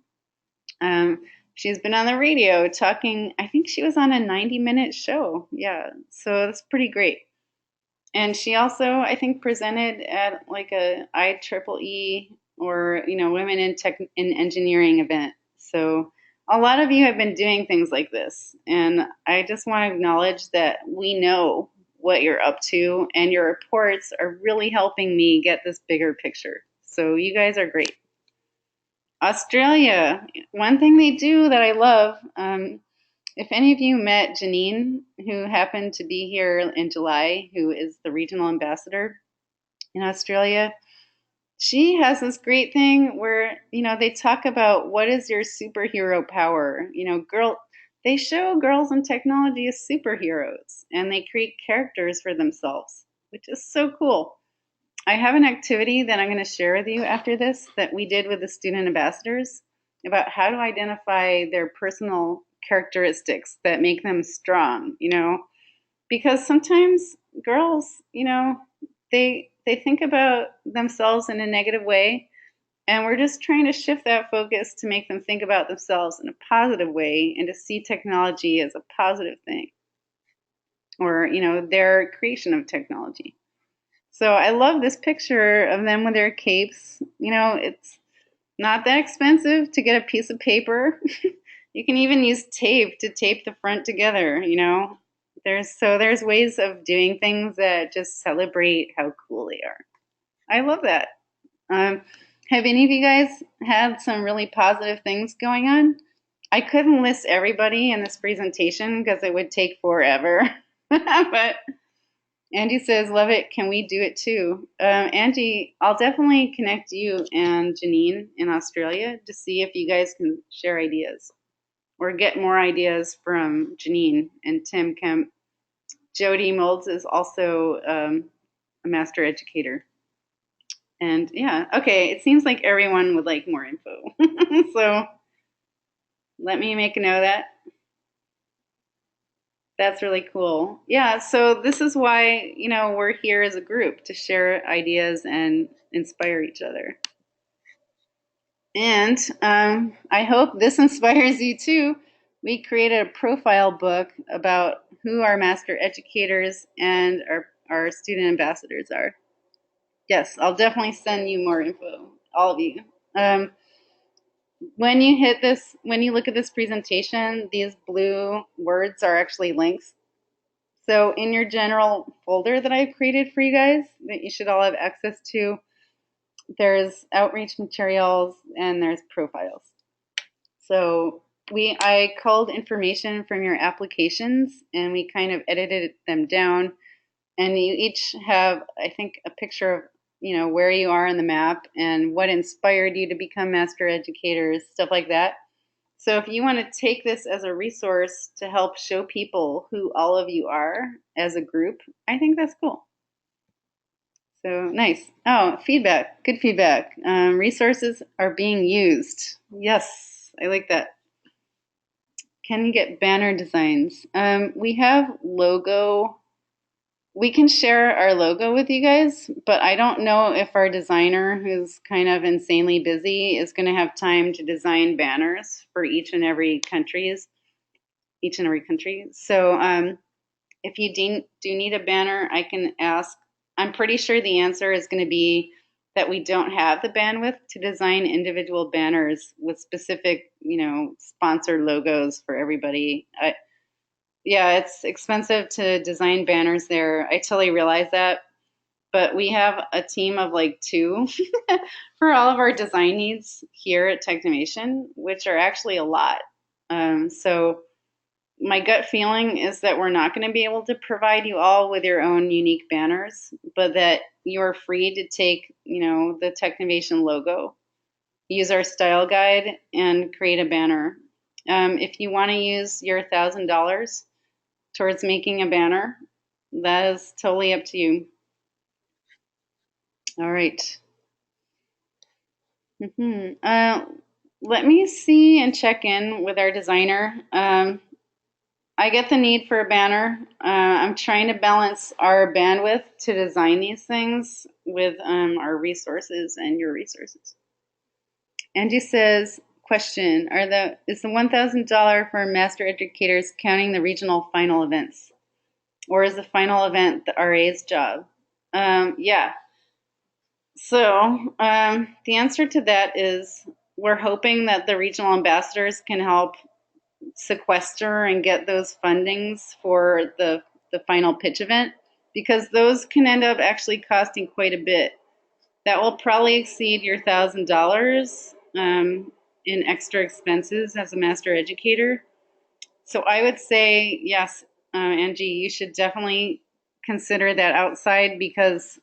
She's been on the radio talking, I think she was on a 90-minute show. Yeah, so that's pretty great. And she also, I think, presented at like a IEEE or, Women in Tech in Engineering event. So a lot of you have been doing things like this. And I just want to acknowledge that we know what you're up to, and your reports are really helping me get this bigger picture. So you guys are great. Australia, one thing they do that I love, if any of you met Janine, who happened to be here in July, who is the regional ambassador in Australia, she has this great thing where, they talk about what is your superhero power. They show girls in technology as superheroes and they create characters for themselves, which is so cool. I have an activity that I'm going to share with you after this that we did with the student ambassadors about how to identify their personal characteristics that make them strong, because sometimes girls, they think about themselves in a negative way, and we're just trying to shift that focus to make them think about themselves in a positive way and to see technology as a positive thing, or their creation of technology. So I love this picture of them with their capes. It's not that expensive to get a piece of paper. You can even use tape to tape the front together, There's ways of doing things that just celebrate how cool they are. I love that. Have any of you guys had some really positive things going on? I couldn't list everybody in this presentation because it would take forever. But Angie says, love it. Can we do it too? Angie, I'll definitely connect you and Janine in Australia to see if you guys can share ideas or get more ideas from Janine and Tim Kemp. Jody Molds is also a master educator. And yeah, okay, it seems like everyone would like more info. So let me make a note of that. That's really cool. Yeah, so this is why, we're here as a group to share ideas and inspire each other. And I hope this inspires you too. We created a profile book about who our master educators and our student ambassadors are. Yes, I'll definitely send you more info, all of you. When you look at this presentation, these blue words are actually links. So in your general folder that I've created for you guys, that you should all have access to, there's outreach materials and there's profiles. So I culled information from your applications and we kind of edited them down. And you each have, I think, a picture of where you are on the map and what inspired you to become master educators, stuff like that. So if you want to take this as a resource to help show people who all of you are as a group, I think that's cool. So nice. Oh, feedback. Good feedback. Resources are being used. Yes, I like that. Can you get banner designs? We have logo. We can share our logo with you guys, but I don't know if our designer, who's kind of insanely busy, is going to have time to design banners for each and every country. So if you do need a banner, I can ask. I'm pretty sure the answer is going to be that we don't have the bandwidth to design individual banners with specific, sponsored logos for everybody. Yeah, it's expensive to design banners there. I totally realize that, but we have a team of like two for all of our design needs here at Technovation, which are actually a lot. So my gut feeling is that we're not going to be able to provide you all with your own unique banners, but that you're free to take, the Technovation logo, use our style guide, and create a banner. If you want to use your $1,000 towards making a banner, that is totally up to you. All right. Let me see and check in with our designer. I get the need for a banner. I'm trying to balance our bandwidth to design these things with our resources and your resources. Angie says, question, is the $1,000 for master educators counting the regional final events? Or is the final event the RA's job? Yeah. So the answer to that is we're hoping that the regional ambassadors can help sequester and get those fundings for the final pitch event, because those can end up actually costing quite a bit. That will probably exceed your $1,000 in extra expenses as a master educator. So I would say yes, Angie, you should definitely consider that because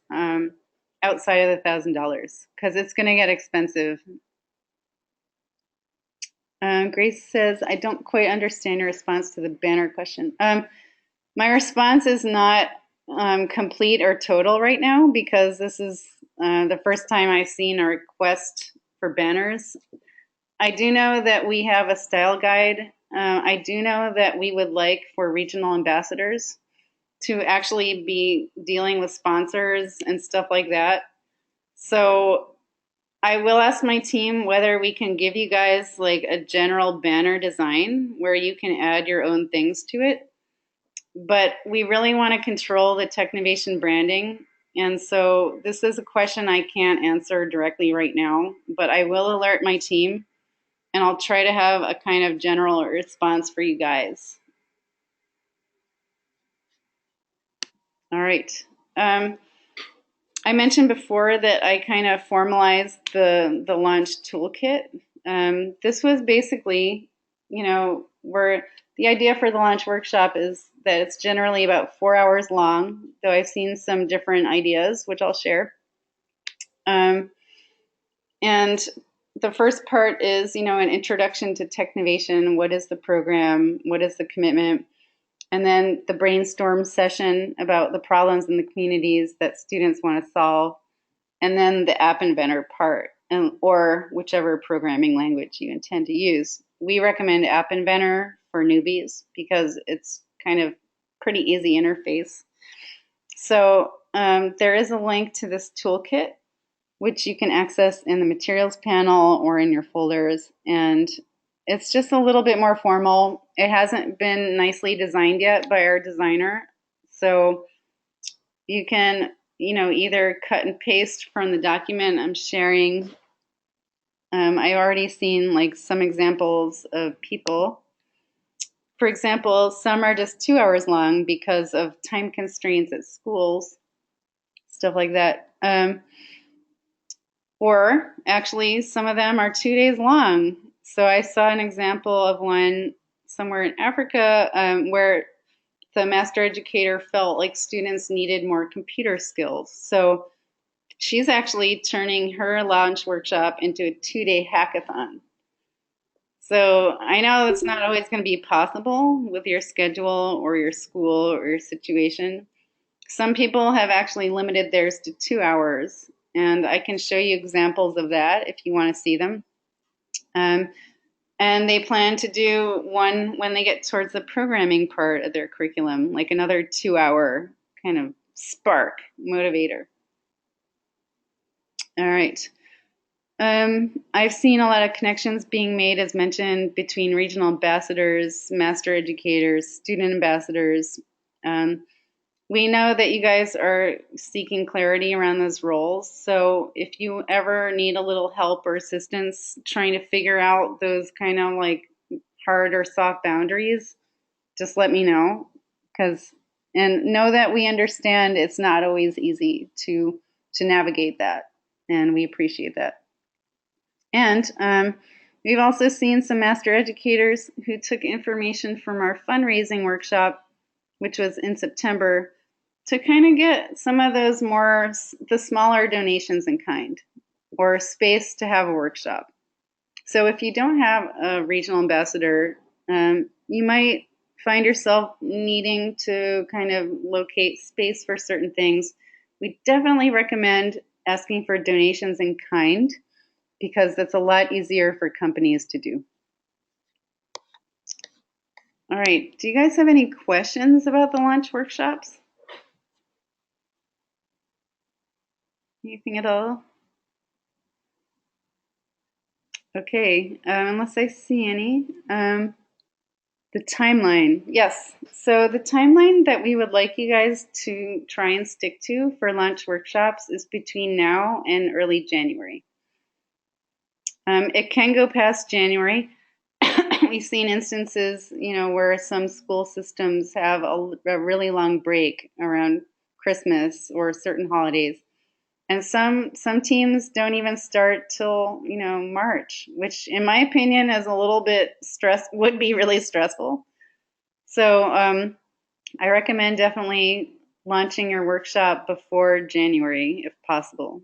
outside of the $1,000, because it's going to get expensive. Grace says, I don't quite understand your response to the banner question. My response is not complete or total right now, because this is the first time I've seen a request for banners. I do know that we have a style guide. I do know that we would like for regional ambassadors to actually be dealing with sponsors and stuff like that. So I will ask my team whether we can give you guys like a general banner design where you can add your own things to it. But we really want to control the Technovation branding. And so this is a question I can't answer directly right now, but I will alert my team and I'll try to have a kind of general response for you guys. All right. I mentioned before that I kind of formalized the launch toolkit. This was basically, where the idea for the launch workshop is that it's generally about 4 hours long, though I've seen some different ideas, which I'll share. And the first part is, an introduction to Technovation. What is the program? What is the commitment? And then the brainstorm session about the problems in the communities that students want to solve. And then the app inventor part, or whichever programming language you intend to use. We recommend App Inventor for newbies because it's kind of pretty easy interface. So there is a link to this toolkit, which you can access in the materials panel or in your folders. And it's just a little bit more formal. It hasn't been nicely designed yet by our designer. So you can, either cut and paste from the document I'm sharing. I've already seen like some examples of people. For example, some are just 2 hours long because of time constraints at schools, stuff like that. Or actually, some of them are 2 days long. So I saw an example of one somewhere in Africa where the master educator felt like students needed more computer skills. So she's actually turning her launch workshop into a 2-day hackathon. So I know it's not always going to be possible with your schedule or your school or your situation. Some people have actually limited theirs to 2 hours, and I can show you examples of that if you want to see them. And they plan to do one when they get towards the programming part of their curriculum, like another 2 hour kind of spark motivator. All right. I've seen a lot of connections being made, as mentioned, between regional ambassadors, master educators, student ambassadors. We know that you guys are seeking clarity around those roles. So if you ever need a little help or assistance trying to figure out those kind of like hard or soft boundaries, just let me know. And know that we understand it's not always easy to navigate that, and we appreciate that. And we've also seen some master educators who took information from our fundraising workshop, which was in September, to kind of get some of those the smaller donations in kind or space to have a workshop. So if you don't have a regional ambassador, you might find yourself needing to kind of locate space for certain things. We definitely recommend asking for donations in kind because that's a lot easier for companies to do. All right, do you guys have any questions about the launch workshops? Anything at all? Okay, unless I see any. The timeline, yes. So the timeline that we would like you guys to try and stick to for launch workshops is between now and early January. It can go past January. We've seen instances, where some school systems have a really long break around Christmas or certain holidays. And some teams don't even start till, March, which in my opinion is a little bit would be really stressful. So I recommend definitely launching your workshop before January if possible.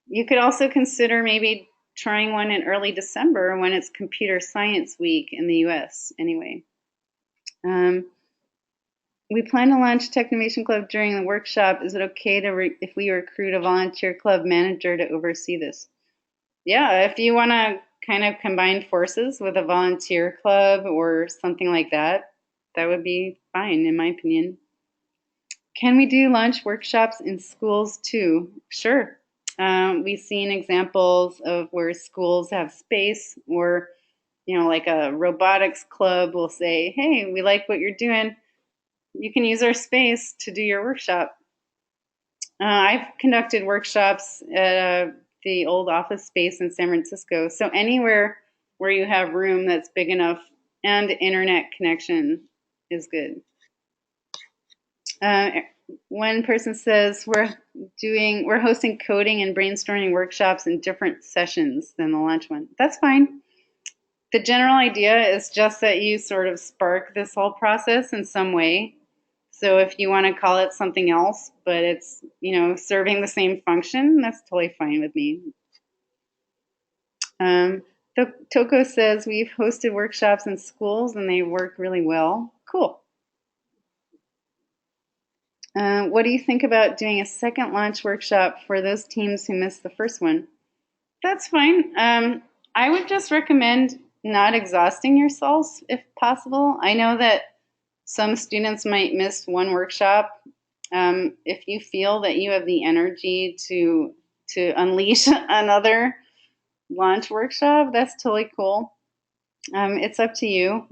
You could also consider maybe trying one in early December when it's Computer Science Week in the US anyway. We plan to launch Technovation Club during the workshop. Is it okay if we recruit a volunteer club manager to oversee this? Yeah, if you want to kind of combine forces with a volunteer club or something like that, that would be fine, in my opinion. Can we do launch workshops in schools too? Sure. We've seen examples of where schools have space, or like a robotics club will say, "Hey, we like what you're doing. You can use our space to do your workshop." I've conducted workshops at the old office space in San Francisco. So anywhere where you have room that's big enough and internet connection is good. One person says we're hosting coding and brainstorming workshops in different sessions than the launch one. That's fine. The general idea is just that you sort of spark this whole process in some way. So if you want to call it something else, but it's, serving the same function, that's totally fine with me. Toko says we've hosted workshops in schools and they work really well. Cool. What do you think about doing a second launch workshop for those teams who missed the first one? That's fine. I would just recommend not exhausting yourselves if possible. I know that some students might miss one workshop. If you feel that you have the energy to unleash another launch workshop, that's totally cool. It's up to you.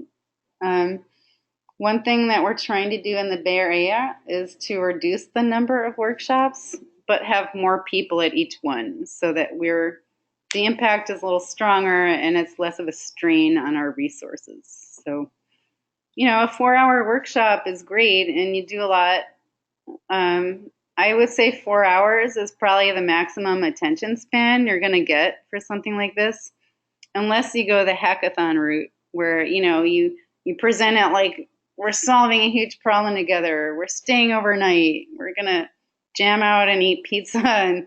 One thing that we're trying to do in the Bay Area is to reduce the number of workshops, but have more people at each one so that the impact is a little stronger and it's less of a strain on our resources. So, a 4-hour workshop is great and you do a lot. I would say 4 hours is probably the maximum attention span you're going to get for something like this, unless you go the hackathon route where, you present it like we're solving a huge problem together. We're staying overnight. We're going to jam out and eat pizza. And,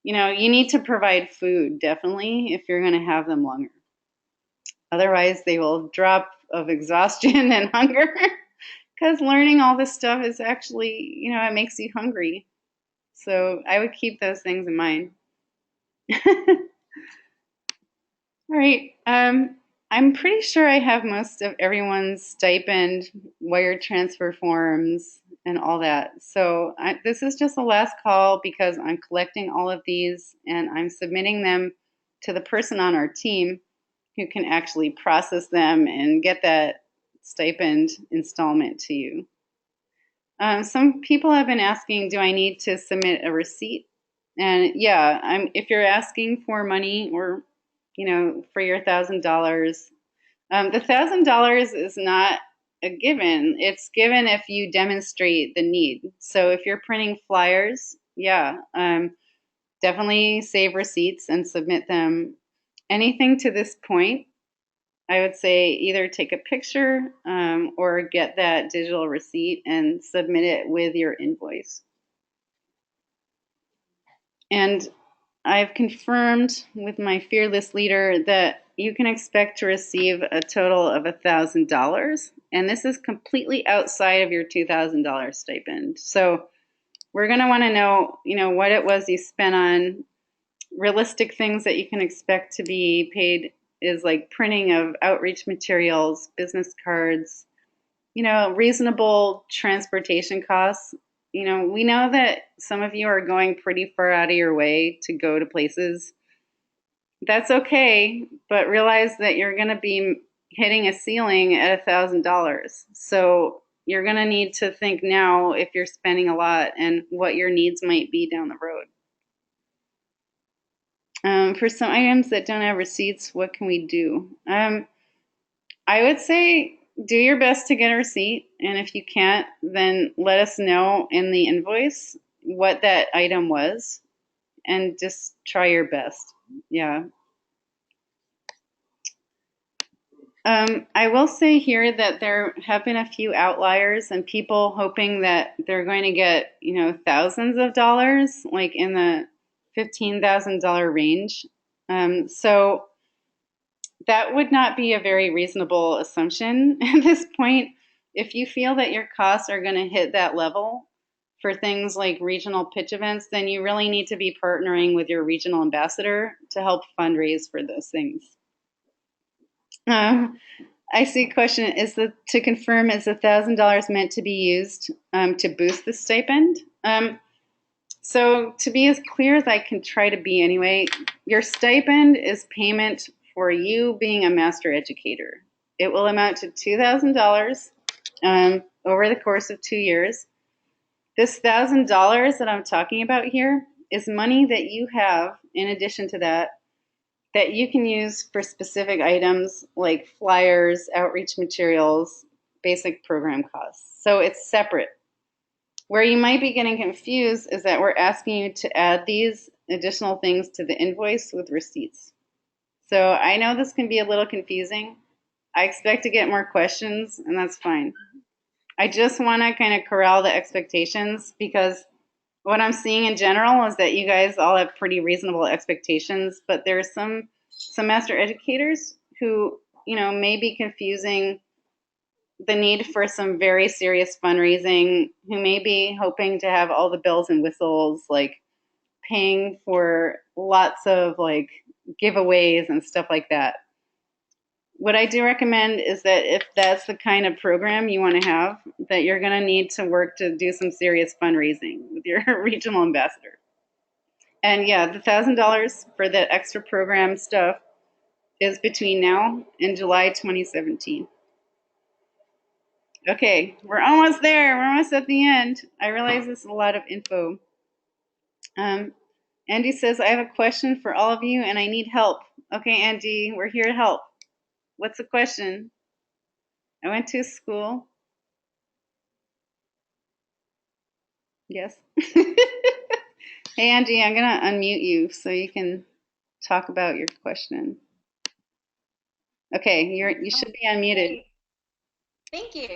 you need to provide food, definitely, if you're going to have them longer. Otherwise, they will drop of exhaustion and hunger because learning all this stuff is actually, it makes you hungry. So I would keep those things in mind. All right. I'm pretty sure I have most of everyone's stipend, wire transfer forms, and all that. So this is just a last call because I'm collecting all of these and I'm submitting them to the person on our team who can actually process them and get that stipend installment to you. Some people have been asking, do I need to submit a receipt? And yeah, if you're asking for money or, for your $1,000, the $1,000 is not a given. It's given if you demonstrate the need. So if you're printing flyers, yeah, definitely save receipts and submit them. Anything to this point, I would say either take a picture or get that digital receipt and submit it with your invoice. And I've confirmed with my fearless leader that you can expect to receive a total of $1,000. And this is completely outside of your $2,000 stipend. So we're going to want to know, what it was you spent on. Realistic things that you can expect to be paid is like printing of outreach materials, business cards, reasonable transportation costs. We know that some of you are going pretty far out of your way to go to places. That's okay, but realize that you're going to be hitting a ceiling at $1,000. So you're going to need to think now if you're spending a lot and what your needs might be down the road. For some items that don't have receipts, what can we do? I would say do your best to get a receipt, and if you can't, then let us know in the invoice what that item was, and just try your best. Yeah. I will say here that there have been a few outliers and people hoping that they're going to get, thousands of dollars, like in the $15,000 range. So that would not be a very reasonable assumption at this point. If you feel that your costs are going to hit that level for things like regional pitch events, then you really need to be partnering with your regional ambassador to help fundraise for those things. I see a question, to confirm, is $1,000 meant to be used to boost the stipend? So to be as clear as I can try to be anyway, your stipend is payment for you being a master educator. It will amount to $2,000 over the course of 2 years. This $1,000 that I'm talking about here is money that you have in addition to that you can use for specific items like flyers, outreach materials, basic program costs. So it's separate. Where you might be getting confused is that we're asking you to add these additional things to the invoice with receipts. So I know this can be a little confusing. I expect to get more questions, and that's fine. I just want to kind of corral the expectations because what I'm seeing in general is that you guys all have pretty reasonable expectations, but there's some master educators who, may be confusing the need for some very serious fundraising, who may be hoping to have all the bells and whistles, like paying for lots of like giveaways and stuff like that. What I do recommend is that if that's the kind of program you want to have, that you're going to need to work to do some serious fundraising with your regional ambassador. And yeah, the $1,000 for that extra program stuff is between now and July 2017. Okay, we're almost there. We're almost at the end. I realize this is a lot of info. Andy says, I have a question for all of you and I need help. Okay, Andy, we're here to help. What's the question? I went to school. Yes. Hey, Angie, I'm going to unmute you so you can talk about your question. Okay, you should be unmuted. Thank you.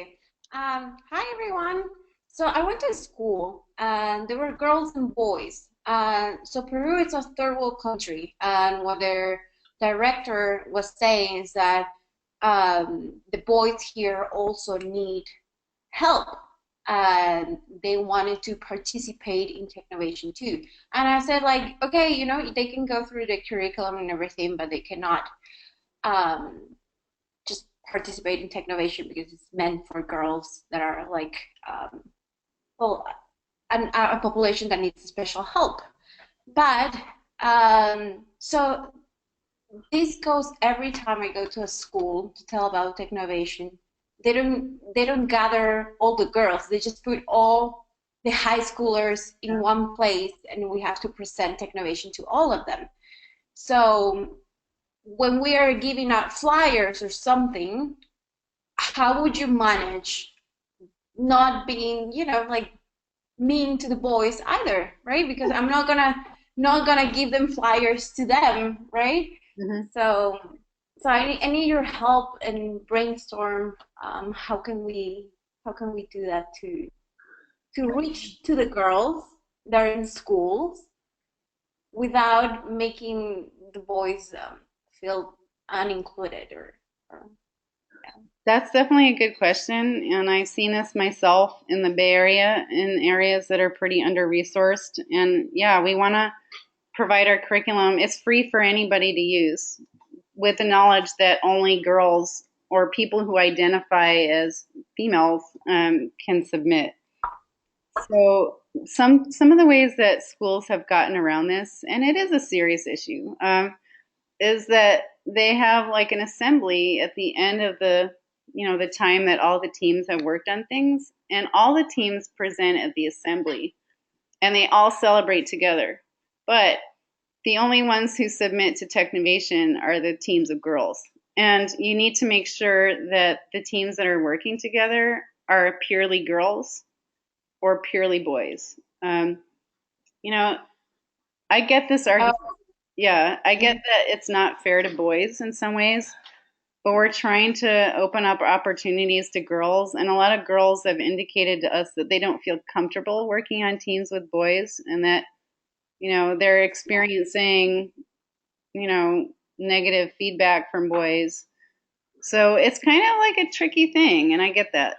Hi, everyone. So I went to school, and there were girls and boys. So Peru is a third world country, and what their director was saying is that the boys here also need help. They wanted to participate in Technovation too. And I said, like, okay, they can go through the curriculum and everything, but they cannot um, just participate in Technovation because it's meant for girls that are like, well, a population that needs special help. But so this goes every time I go to a school to tell about Technovation. They don't gather all the girls. They just put all the high schoolers in one place, and we have to present Technovation to all of them. So when we are giving out flyers or something, how would you manage not being, like mean to the boys either, right? Because I'm not gonna give them flyers to them, right? Mhm. So I need your help and brainstorm. How can we do that to reach to the girls that are in schools without making the boys feel unincluded or That's definitely a good question, and I've seen this myself in the Bay Area in areas that are pretty under-resourced. And yeah, we want to provide our curriculum. It's free for anybody to use, with the knowledge that only girls or people who identify as females can submit. So some of the ways that schools have gotten around this, and it is a serious issue, is that they have like an assembly at the end of the time that all the teams have worked on things, and all the teams present at the assembly, and they all celebrate together. But the only ones who submit to Technovation are the teams of girls. And you need to make sure that the teams that are working together are purely girls or purely boys. You know, I get this oh, argument. Yeah, I get that it's not fair to boys in some ways, but we're trying to open up opportunities to girls. And a lot of girls have indicated to us that they don't feel comfortable working on teams with boys, and that, they're experiencing, you know, negative feedback from boys. So it's kind of like a tricky thing, and I get that.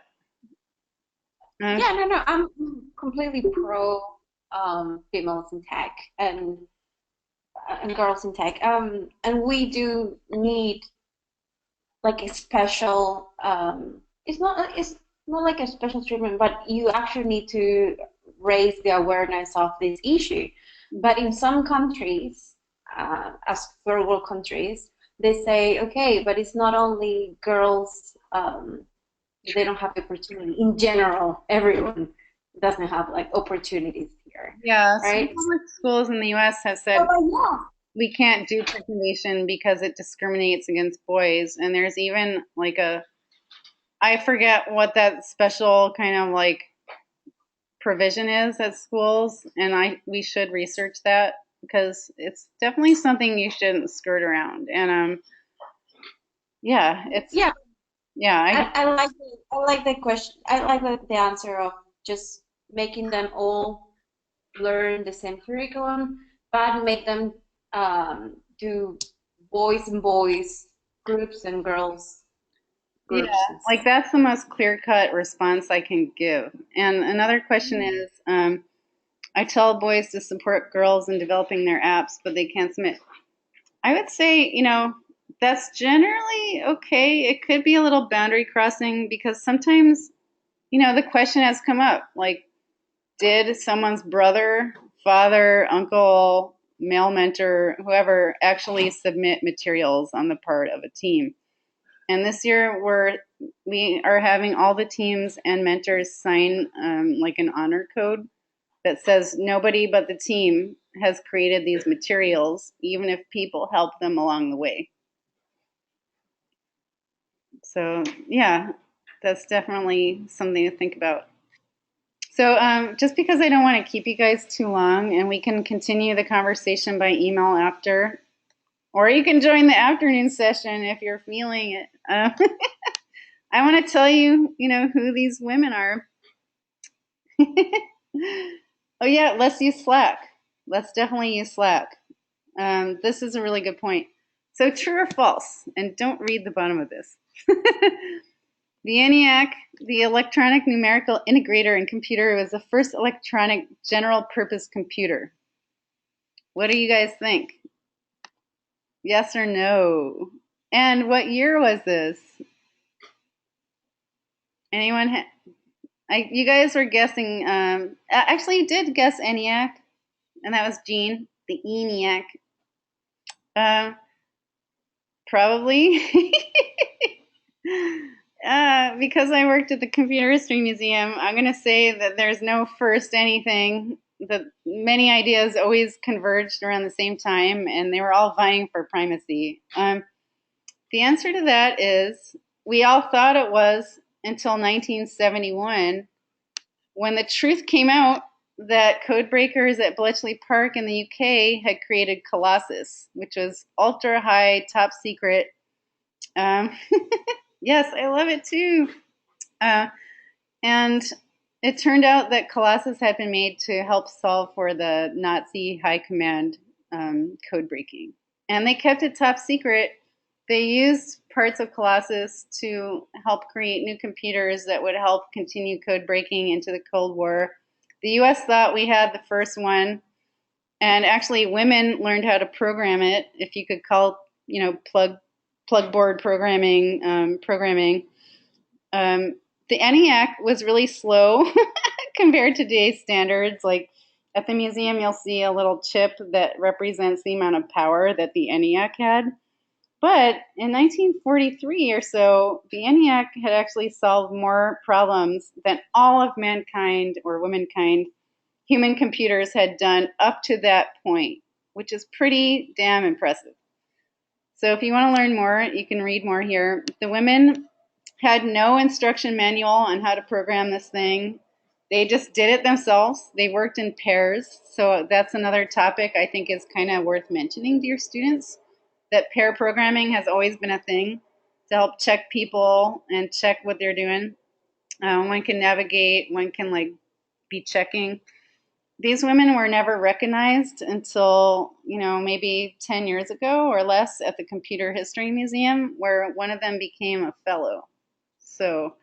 yeah, no, I'm completely pro females in tech and girls in tech. And we do need like a special. It's not like a special treatment, but you actually need to raise the awareness of this issue. But in some countries, as third world countries, they say, okay, but it's not only girls. They don't have the opportunity in general. Everyone doesn't have like opportunities here, Yeah, some right? public schools in the U.S. have said Yeah. we can't do technovation because it discriminates against boys. And there's even like I forget what that special kind of like provision is at schools, and we should research that because it's definitely something you shouldn't skirt around. And yeah, it's Yeah, yeah, I like the question. I like the answer of just making them all learn the same curriculum, but make them do boys and boys groups and girls yeah, groups. like that's the most clear cut response I can give. And another question is, I tell boys to support girls in developing their apps, but they can't submit. I would say, that's generally okay. It could be a little boundary crossing because sometimes, the question has come up like, did someone's brother, father, uncle, male mentor, whoever actually submit materials on the part of a team? And this year we are having all the teams and mentors sign like an honor code that says nobody but the team has created these materials, even if people help them along the way. So yeah, that's definitely something to think about. So just because I don't want to keep you guys too long, and we can continue the conversation by email after, or you can join the afternoon session if you're feeling it. I want to tell you, who these women are. Oh yeah, let's use Slack. Let's definitely use Slack. This is a really good point. So true or false, and don't read the bottom of this. The ENIAC The electronic numerical integrator in computer was the first electronic general purpose computer. What do you guys think? Yes or no? And what year was this? Anyone? You guys were guessing. Actually, you did guess ENIAC, and that was Gene, the ENIAC. Um, Probably. Because I worked at the Computer History Museum, I'm going to say that there's no first anything. That many ideas always converged around the same time, and they were all vying for primacy. The answer to that is we all thought it was until 1971, when the truth came out that code breakers at Bletchley Park in the UK had created Colossus, which was ultra high, top secret. Um, yes, I love it too. Uh, and it turned out that Colossus had been made to help solve for the Nazi high command code breaking. And they kept it top secret. They used parts of Colossus to help create new computers that would help continue code breaking into the Cold War. The US thought we had the first one, and actually women learned how to program it, if you could call, plug board programming. Um, the ENIAC was really slow compared to today's standards. Like at the museum, you'll see a little chip that represents the amount of power that the ENIAC had. But in 1943 or so, the ENIAC had actually solved more problems than all of mankind or womankind human computers had done up to that point, which is pretty damn impressive. So if you want to learn more, you can read more here. The women had no instruction manual on how to program this thing. They just did it themselves. They worked in pairs. So that's another topic I think is kind of worth mentioning to your students, that pair programming has always been a thing to help check people and check what they're doing. One can navigate, one can be checking. These women were never recognized until, maybe 10 years ago or less at the Computer History Museum, where one of them became a fellow. So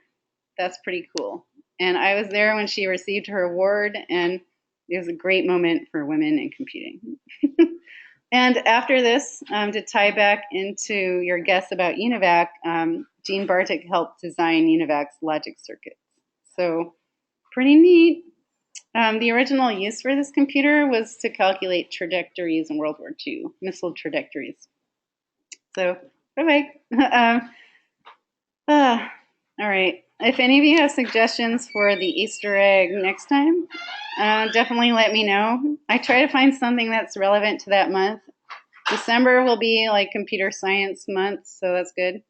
that's pretty cool. And I was there when she received her award, and it was a great moment for women in computing. And after this, to tie back into your guess about UNIVAC, Gene Bartik helped design UNIVAC's logic circuits. So pretty neat. The original use for this computer was to calculate trajectories in World War II, missile trajectories. So, bye-bye. All right. If any of you have suggestions for the Easter egg next time, definitely let me know. I try to find something that's relevant to that month. December will be like computer science month, so that's good.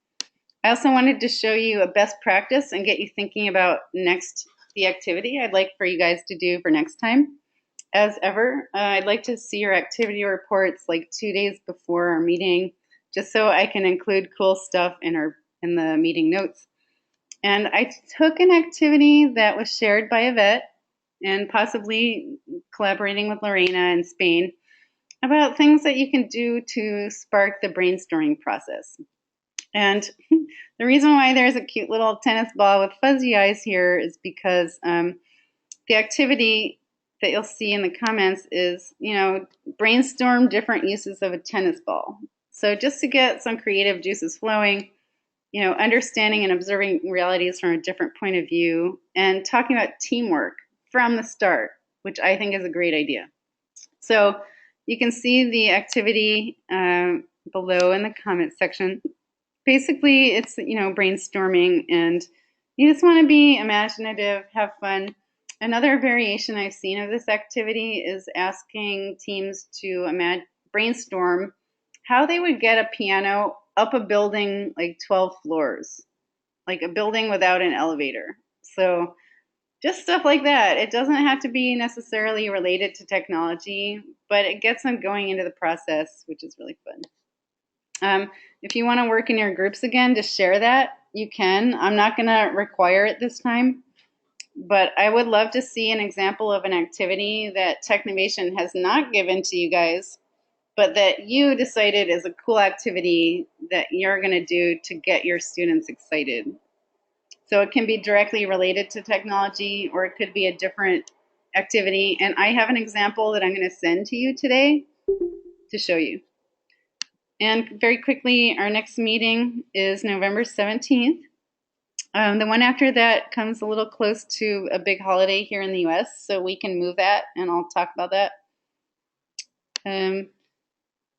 I also wanted to show you a best practice and get you thinking about the activity I'd like for you guys to do for next time. As ever, I'd like to see your activity reports like 2 days before our meeting, just so I can include cool stuff in the meeting notes. And I took an activity that was shared by Yvette and possibly collaborating with Lorena in Spain about things that you can do to spark the brainstorming process. And the reason why there's a cute little tennis ball with fuzzy eyes here is because the activity that you'll see in the comments is, brainstorm different uses of a tennis ball. So just to get some creative juices flowing, understanding and observing realities from a different point of view, and talking about teamwork from the start, which I think is a great idea. So you can see the activity below in the comment section. Basically, it's, brainstorming, and you just want to be imaginative, have fun. Another variation I've seen of this activity is asking teams to brainstorm how they would get a piano up a building like 12 floors, like a building without an elevator. So just stuff like that. It doesn't have to be necessarily related to technology, but it gets them going into the process, which is really fun. If you want to work in your groups again to share that, you can. I'm not going to require it this time, but I would love to see an example of an activity that Technovation has not given to you guys, but that you decided is a cool activity that you're going to do to get your students excited. So it can be directly related to technology or it could be a different activity. And I have an example that I'm going to send to you today to show you. And very quickly, our next meeting is November 17th. The one after that comes a little close to a big holiday here in the US, so we can move that and I'll talk about that. Um,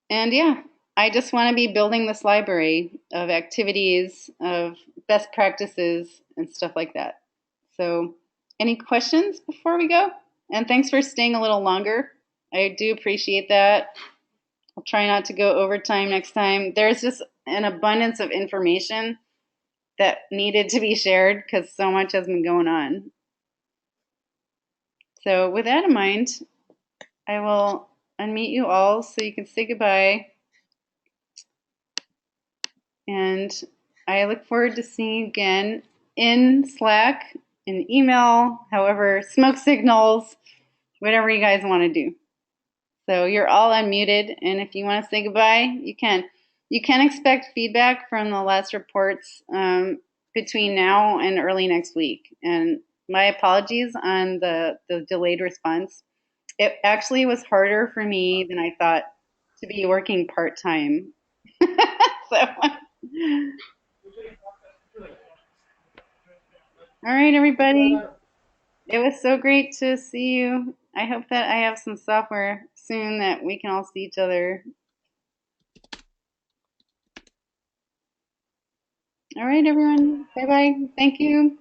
and yeah, I just want to be building this library of activities, of best practices, and stuff like that. So, any questions before we go? And thanks for staying a little longer. I do appreciate that. I'll try not to go overtime next time. There's just an abundance of information that needed to be shared because so much has been going on. So, with that in mind, I will unmute you all so you can say goodbye. And I look forward to seeing you again in Slack, in email, however, smoke signals, whatever you guys want to do. So you're all unmuted, and if you want to say goodbye, you can. You can expect feedback from the last reports between now and early next week. And my apologies on the delayed response. It actually was harder for me than I thought to be working part-time. So, all right, everybody. It was so great to see you. I hope that I have some software soon that we can all see each other. All right, everyone. Bye bye. Thank you.